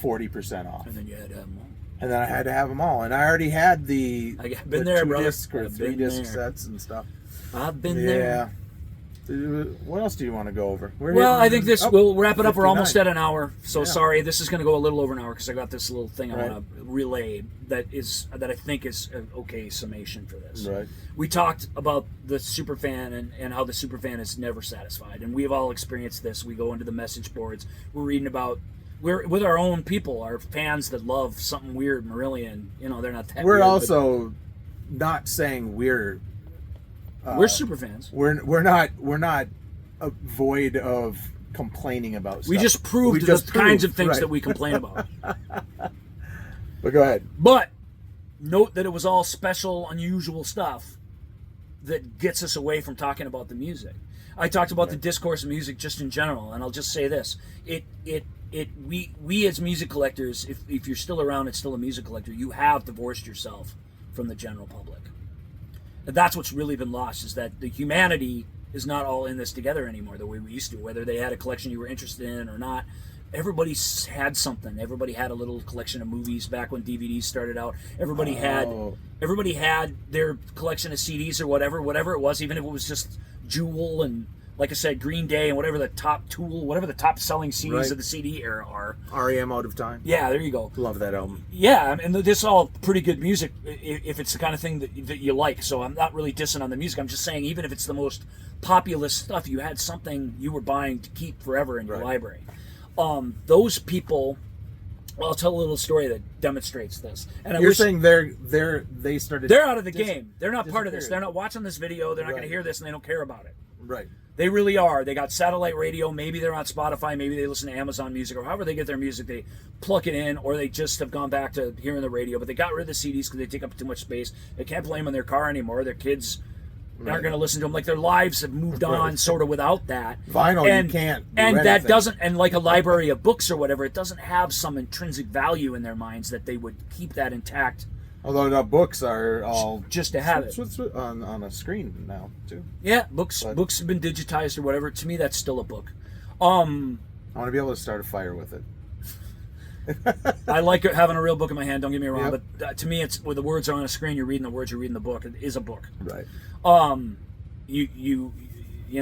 Speaker 2: 40% off,
Speaker 1: And then you had to have them all.
Speaker 2: and then I had to have them all, and I already had
Speaker 1: I've been there, brother.
Speaker 2: disc or
Speaker 1: I've
Speaker 2: three
Speaker 1: been
Speaker 2: disc
Speaker 1: there.
Speaker 2: sets and stuff.
Speaker 1: I've been
Speaker 2: Yeah.
Speaker 1: there.
Speaker 2: What else do you want to go over?
Speaker 1: Well, I think we'll wrap it up. We're
Speaker 2: 59.
Speaker 1: almost at an hour. So
Speaker 2: Yeah.
Speaker 1: sorry, this is going to go a little over an hour because I got this little thing I
Speaker 2: Right.
Speaker 1: want to relay that I think is an okay summation for this.
Speaker 2: Right.
Speaker 1: We talked about the superfan and how the superfan is never satisfied, and we've all experienced this. We go into the message boards. We're reading about. We're with our own people, our fans that love something weird, Marillion. You know, they're not that.
Speaker 2: We're
Speaker 1: weird,
Speaker 2: also not saying we're
Speaker 1: super fans.
Speaker 2: we're not void of complaining about stuff.
Speaker 1: We just proved the kinds of things
Speaker 2: right.
Speaker 1: that we complain about.
Speaker 2: But go ahead.
Speaker 1: But note that it was all special, unusual stuff that gets us away from talking about the music. I talked about the discourse of music just in general, and I'll just say this: we as music collectors, if you're still around and still a music collector, you have divorced yourself from the general public. And that's what's really been lost, is that the humanity is not all in this together anymore the way we used to. Whether they had a collection you were interested in or not, everybody had something. Everybody had a little collection of movies back when DVDs started out. Everybody had their collection of CDs or whatever it was, even if it was just Jewel and, like I said, Green Day and whatever the top selling CDs
Speaker 2: Right.
Speaker 1: of the CD era are.
Speaker 2: REM Out of Time.
Speaker 1: Yeah, there you go.
Speaker 2: Love that album.
Speaker 1: Yeah, and this is all pretty good music if it's the kind of thing that you like. So I'm not really dissing on the music. I'm just saying, even if it's the most populous stuff, you had something you were buying to keep forever in your library. Those people, well, I'll tell a little story that demonstrates this. And
Speaker 2: You're saying they started.
Speaker 1: They're out of the game. They're not part of this. They're not watching this video. They're not going to hear this, and they don't care about it.
Speaker 2: Right.
Speaker 1: They really are. They got satellite radio. Maybe they're on Spotify. Maybe they listen to Amazon Music, or however they get their music. They plug it in, or they just have gone back to hearing the radio. But they got rid of the CDs because they take up too much space. They can't play them in their car anymore. Their kids aren't going to listen to them. Like, their lives have moved on sort of without that.
Speaker 2: Vinyl, you can't do
Speaker 1: and that
Speaker 2: anything.
Speaker 1: doesn't, and like a library of books or whatever, it doesn't have some intrinsic value in their minds that they would keep that intact.
Speaker 2: Although the books are all
Speaker 1: just to have it
Speaker 2: on a screen now too.
Speaker 1: Yeah, books have been digitized or whatever. To me, that's still a book.
Speaker 2: I want to be able to start a fire with it.
Speaker 1: I like having a real book in my hand. Don't get me wrong,
Speaker 2: Yep.
Speaker 1: but to me, it's where the words are on a screen. You're reading the words. You're reading the book. It is a book.
Speaker 2: Right.
Speaker 1: You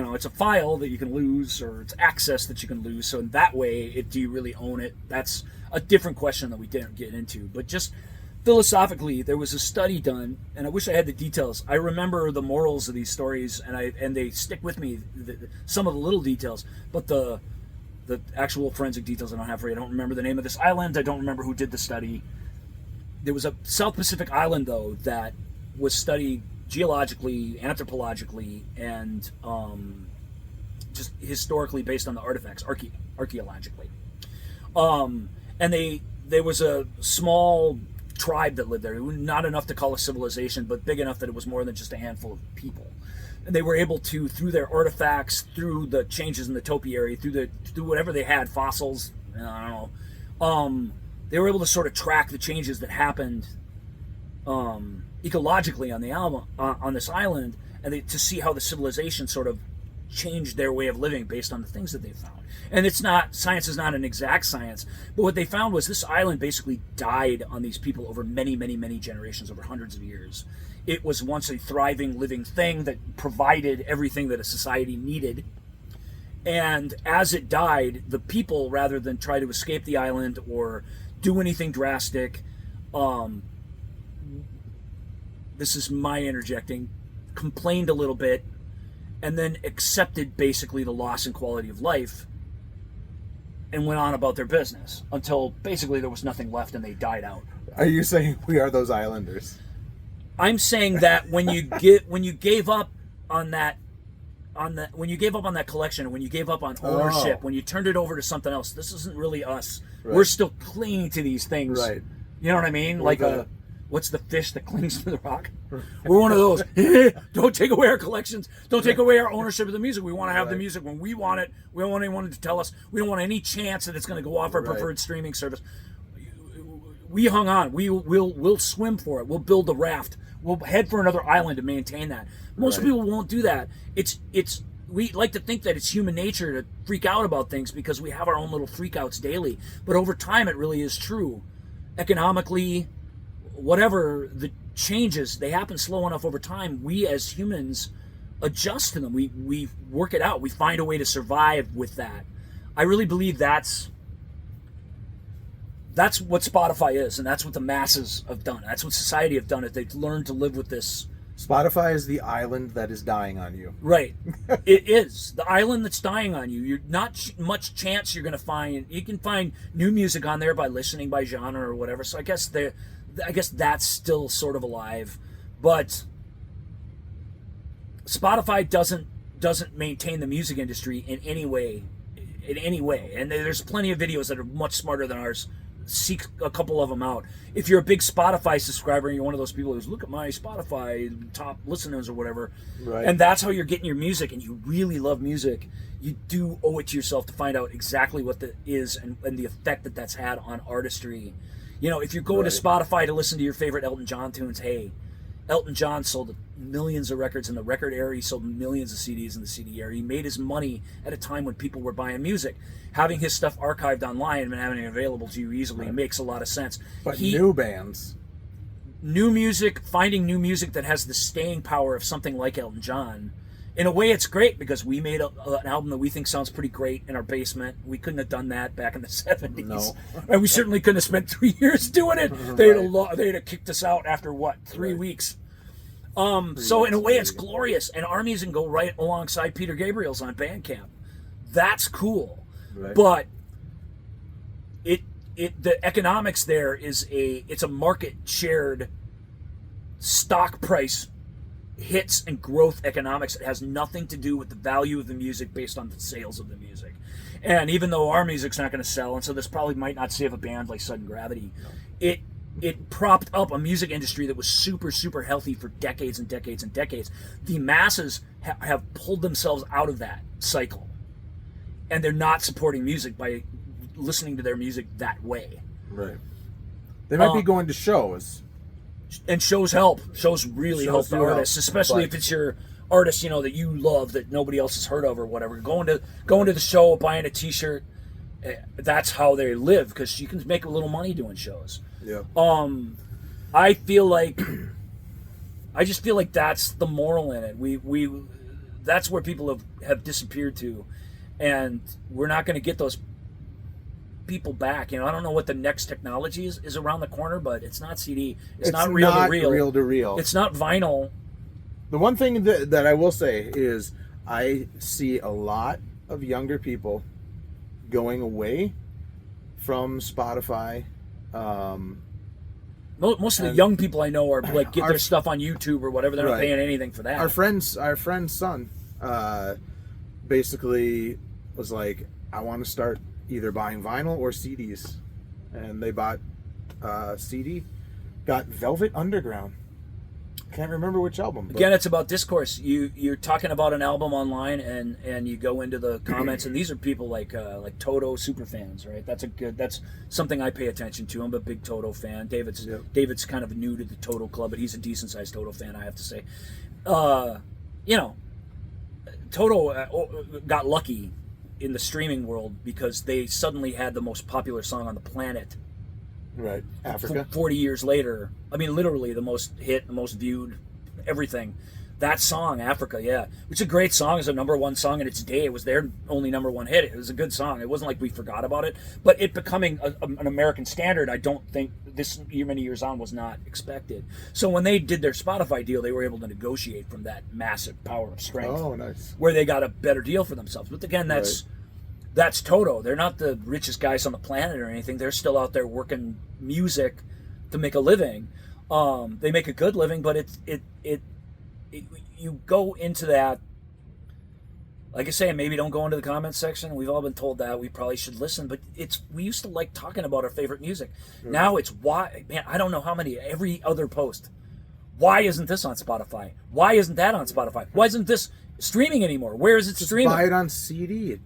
Speaker 1: know, it's a file that you can lose, or it's access that you can lose. So in that way, do you really own it? That's a different question that we didn't get into. But just philosophically, there was a study done, and I wish I had the details. I remember the morals of these stories, and they stick with me. Some of the little details, but the actual forensic details I don't have for you. I don't remember the name of this island. I don't remember who did the study. There was a South Pacific island, though, that was studied geologically, anthropologically, and just historically based on the artifacts, archaeologically. And there was a small tribe that lived there. Not enough to call a civilization, but big enough that it was more than just a handful of people. And they were able to, through their artifacts, through the changes in the topiary, through whatever they had, fossils, I don't know, they were able to sort of track the changes that happened ecologically on this island, and to see how the civilization sort of changed their way of living based on the things that they found. And science is not an exact science, but what they found was this island basically died on these people over many, many, many generations, over hundreds of years. It was once a thriving, living thing that provided everything that a society needed. And as it died, the people, rather than try to escape the island or do anything drastic, this is my interjecting, complained a little bit, and then accepted basically the loss in quality of life and went on about their business until basically there was nothing left and they died out.
Speaker 2: Are you saying we are those islanders?
Speaker 1: I'm saying that when you gave up on that collection, when you gave up on ownership, when you turned it over to something else, this isn't really us.
Speaker 2: Right.
Speaker 1: We're still clinging to these things.
Speaker 2: Right.
Speaker 1: You know what I mean?
Speaker 2: Well,
Speaker 1: what's the fish that clings to the rock? We're one of those. Don't take away our collections. Don't take away our ownership of the music. We want to have the music when we want it. We don't want anyone to tell us. We don't want any chance that it's going to go off our preferred streaming service. We hung on. We'll swim for it. We'll build the raft. We'll head for another island to maintain that. Most people won't do that. We like to think that it's human nature to freak out about things because we have our own little freakouts daily. But over time, it really is true. Economically, whatever the changes, they happen slow enough over time. We as humans adjust to them. We work it out. We find a way to survive with that. I really believe that's what Spotify is, and that's what the masses have done. That's what society have done. They've learned to live with this.
Speaker 2: Spotify is the island that is dying on you.
Speaker 1: Right. It is. The island that's dying on you. You're not much chance you're going to find. You can find new music on there by listening by genre or whatever. So I guess that's still sort of alive. But Spotify doesn't maintain the music industry in any way. And there's plenty of videos that are much smarter than ours. Seek a couple of them out. If you're a big Spotify subscriber and you're one of those people who's look at my Spotify top listeners or whatever,
Speaker 2: right,
Speaker 1: and that's how you're getting your music, and you really love music, you do owe it to yourself to find out exactly what that is and the effect that that's had on artistry. You know, if you're going to Spotify to listen to your favorite Elton John tunes, hey, Elton John sold millions of records in the record era. He sold millions of CDs in the CD era. He made his money at a time when people were buying music. Having his stuff archived online and having it available to you easily makes a lot of sense.
Speaker 2: But new bands.
Speaker 1: New music, finding new music that has the staying power of something like Elton John. In a way, it's great because we made an album that we think sounds pretty great in our basement. We couldn't have done that back in the 70s.
Speaker 2: No.
Speaker 1: And we certainly couldn't have spent 3 years doing it. They'd have kicked us out after, 3 weeks? So in a way, it's glorious. And our music can go right alongside Peter Gabriel's on Bandcamp. That's cool.
Speaker 2: Right.
Speaker 1: But the economics there it's a market shared stock price hits and growth economics. It has nothing to do with the value of the music based on the sales of the music. And even though our music's not going to sell, and so this probably might not save a band like Sudden Gravity, it propped up a music industry that was super, super healthy for decades and decades and decades. The masses have pulled themselves out of that cycle. And they're not supporting music by listening to their music that way.
Speaker 2: Right. They might be going to shows.
Speaker 1: And shows help. Shows really help the artists, especially if it's your artist, that you love that nobody else has heard of or whatever. Going to the show, buying a T-shirt, that's how they live because you can make a little money doing shows.
Speaker 2: Yeah.
Speaker 1: I just feel like that's the moral in it. We that's where people have disappeared to. And we're not going to get those people back. I don't know what the next technology is around the corner, but it's not CD. It's not reel to reel. It's not vinyl.
Speaker 2: The one thing that I will say is I see a lot of younger people going away from Spotify.
Speaker 1: Most of the young people I know are like get their stuff on YouTube or whatever. They're not paying anything for that.
Speaker 2: Our friend's son basically was like, I want to start either buying vinyl or CDs, and they bought CD, got Velvet Underground. Can't remember which album.
Speaker 1: Again, it's about discourse. You're talking about an album online, and you go into the comments, and these are people like Toto super fans, right? That's something I pay attention to. I'm a big Toto fan. David's kind of new to the Toto club, but he's a decent sized Toto fan, I have to say. Toto got lucky in the streaming world because they suddenly had the most popular song on the planet.
Speaker 2: Right, Africa.
Speaker 1: 40 years later, I mean, literally the most hit, the most viewed, everything. That song, Africa, yeah, which is a great song. It's a #1 song in its day. It was their only #1 hit. It was a good song. It wasn't like we forgot about it, but it becoming an American standard, I don't think many years on was not expected. So when they did their Spotify deal, they were able to negotiate from that massive power of strength.
Speaker 2: Oh, nice.
Speaker 1: Where they got a better deal for themselves. But again, that's Toto. They're not the richest guys on the planet or anything. They're still out there working music to make a living. They make a good living, but you go into that. Like I say, maybe don't go into the comments section. We've all been told that. We probably should listen, but we used to like talking about our favorite music. Mm-hmm. Now it's why, man, I don't know how many, every other post. Why isn't this on Spotify? Why isn't that on Spotify? Why isn't this streaming anymore? Where is it streaming?
Speaker 2: Buy it on CD.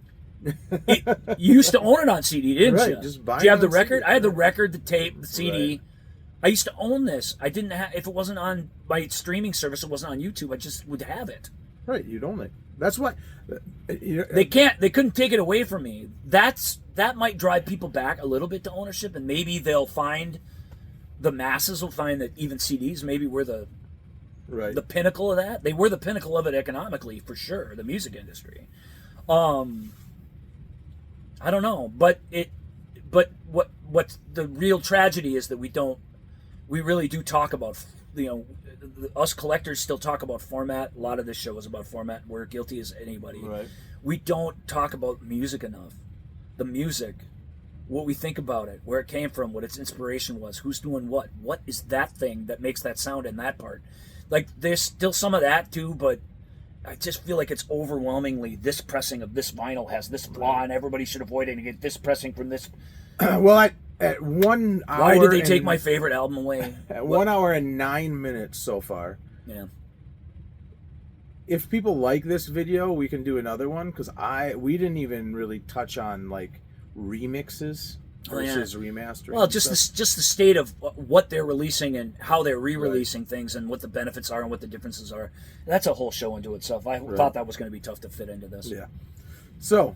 Speaker 1: You used to own it on CD, didn't you?
Speaker 2: Just buy
Speaker 1: Do you have
Speaker 2: it
Speaker 1: the
Speaker 2: on
Speaker 1: record?
Speaker 2: CD.
Speaker 1: I had the record, the tape, the CD.
Speaker 2: Right.
Speaker 1: I used to own this. I didn't have, if it wasn't on my streaming service, it wasn't on YouTube, I just would have it.
Speaker 2: Right, you'd own it. That's what
Speaker 1: they couldn't take it away from me. That might drive people back a little bit to ownership, and maybe the masses will find that even CDs maybe were the
Speaker 2: Right.
Speaker 1: the pinnacle of that. They were the pinnacle of it economically, for sure, the music industry. I don't know, but what's the real tragedy is that we really do talk about, us collectors still talk about format. A lot of this show is about format. We're guilty as anybody.
Speaker 2: Right.
Speaker 1: We don't talk about music enough. The music, what we think about it, where it came from, what its inspiration was, who's doing what is that thing that makes that sound in that part. Like, there's still some of that too, but I just feel like it's overwhelmingly this pressing of this vinyl has this flaw and everybody should avoid it and get this pressing from this.
Speaker 2: Well, at 1 hour...
Speaker 1: Why did they take my favorite album away?
Speaker 2: At 1 hour and 9 minutes so far.
Speaker 1: Yeah.
Speaker 2: If people like this video, we can do another one, because we didn't even really touch on like remixes versus remastering.
Speaker 1: Well, just the state of what they're releasing and how they're re-releasing things and what the benefits are and what the differences are. That's a whole show into itself. I thought that was going to be tough to fit into this.
Speaker 2: Yeah. So,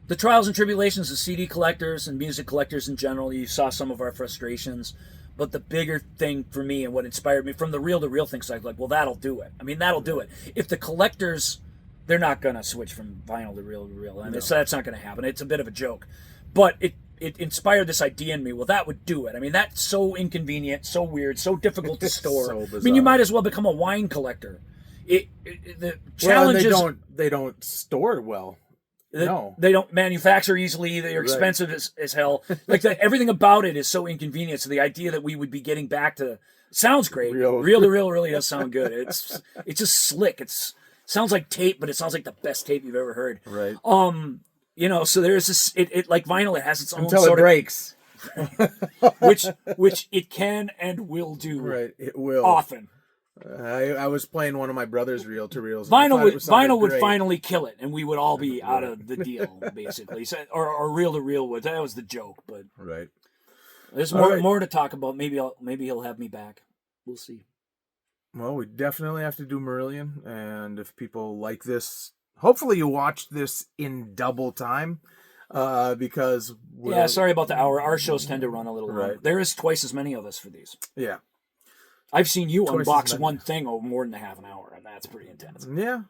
Speaker 1: the trials and tribulations of CD collectors and music collectors in general. You saw some of our frustrations. But the bigger thing for me and what inspired me from the reel-to-reel thing, so I was like, well, that'll do it. I mean, that'll do it. If the collectors, they're not going to switch from vinyl to reel-to-reel. I mean, so that's not going to happen. It's a bit of a joke. But it inspired this idea in me. Well, that would do it. I mean, that's so inconvenient, so weird, so difficult to store.
Speaker 2: So
Speaker 1: I mean, you might as well become a wine collector. The challenge is...
Speaker 2: They don't store well. No.
Speaker 1: They don't manufacture easily. They're expensive as hell. Like, everything about it is so inconvenient. So the idea that we would be getting back to sounds great. Reel to reel really does sound good. It's just slick. Sounds like tape, but it sounds like the best tape you've ever heard.
Speaker 2: Right.
Speaker 1: So there's this. It like vinyl. It has its own
Speaker 2: until it breaks.
Speaker 1: which it can and will do.
Speaker 2: Right. It will
Speaker 1: often.
Speaker 2: I was playing one of my brother's reel-to-reels.
Speaker 1: Vinyl would finally kill it, and we would all be out of the deal, basically. So, or reel-to-reel would. That was the joke, but
Speaker 2: right.
Speaker 1: There's more to talk about. Maybe he'll have me back. We'll see.
Speaker 2: Well, we definitely have to do Marillion, and if people like this, hopefully you watched this in double time, because
Speaker 1: sorry about the hour. Our shows tend to run a little long.
Speaker 2: Right.
Speaker 1: There is twice as many of us for these.
Speaker 2: Yeah.
Speaker 1: I've seen you unbox one thing over more than a half an hour, and that's pretty intense.
Speaker 2: Yeah.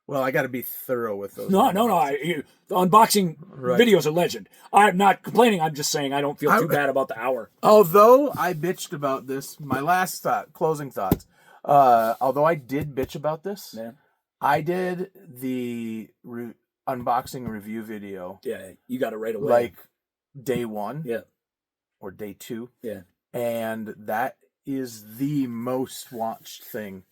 Speaker 2: Well, I got to be thorough with those.
Speaker 1: No. The unboxing videos are legend. I'm not complaining. I'm just saying I don't feel too bad about the hour.
Speaker 2: Although I bitched about this, my last closing thoughts. Although I did bitch about this, I did the unboxing review video.
Speaker 1: Yeah, you got it right away.
Speaker 2: Like day 1.
Speaker 1: Yeah.
Speaker 2: Or day 2.
Speaker 1: Yeah.
Speaker 2: And that is the most watched thing.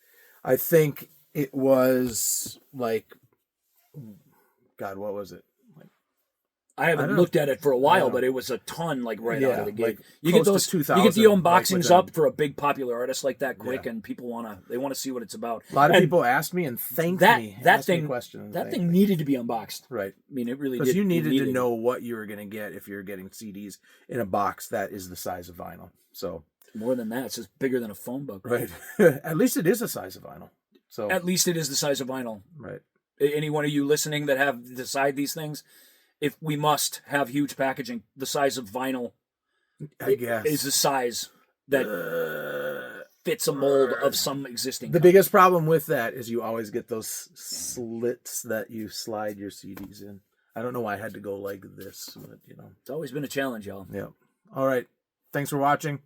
Speaker 2: I think it was like, God, what was it?
Speaker 1: I haven't looked at it for a while, but it was a ton, like out of the gate.
Speaker 2: Like
Speaker 1: you get the unboxings up for a big popular artist like that quick, and people want to see what it's about.
Speaker 2: A lot of people asked me and thanked me.
Speaker 1: That thing needed to be unboxed.
Speaker 2: Right.
Speaker 1: I mean, it really did.
Speaker 2: Because you needed to know what you were going to get if you're getting CDs in a box that is the size of vinyl. So
Speaker 1: more than that, it's just bigger than a phone book.
Speaker 2: Right. At least it is the size of vinyl. So
Speaker 1: at least it is the size of vinyl.
Speaker 2: Right.
Speaker 1: Any one of you listening that have decide these things, if we must have huge packaging, the size of vinyl,
Speaker 2: I guess,
Speaker 1: is the size that fits a mold of some existing.
Speaker 2: The biggest problem with that is you always get those slits that you slide your CDs in. I don't know why I had to go like this, but
Speaker 1: it's always been a challenge, y'all.
Speaker 2: Yeah. All right. Thanks for watching.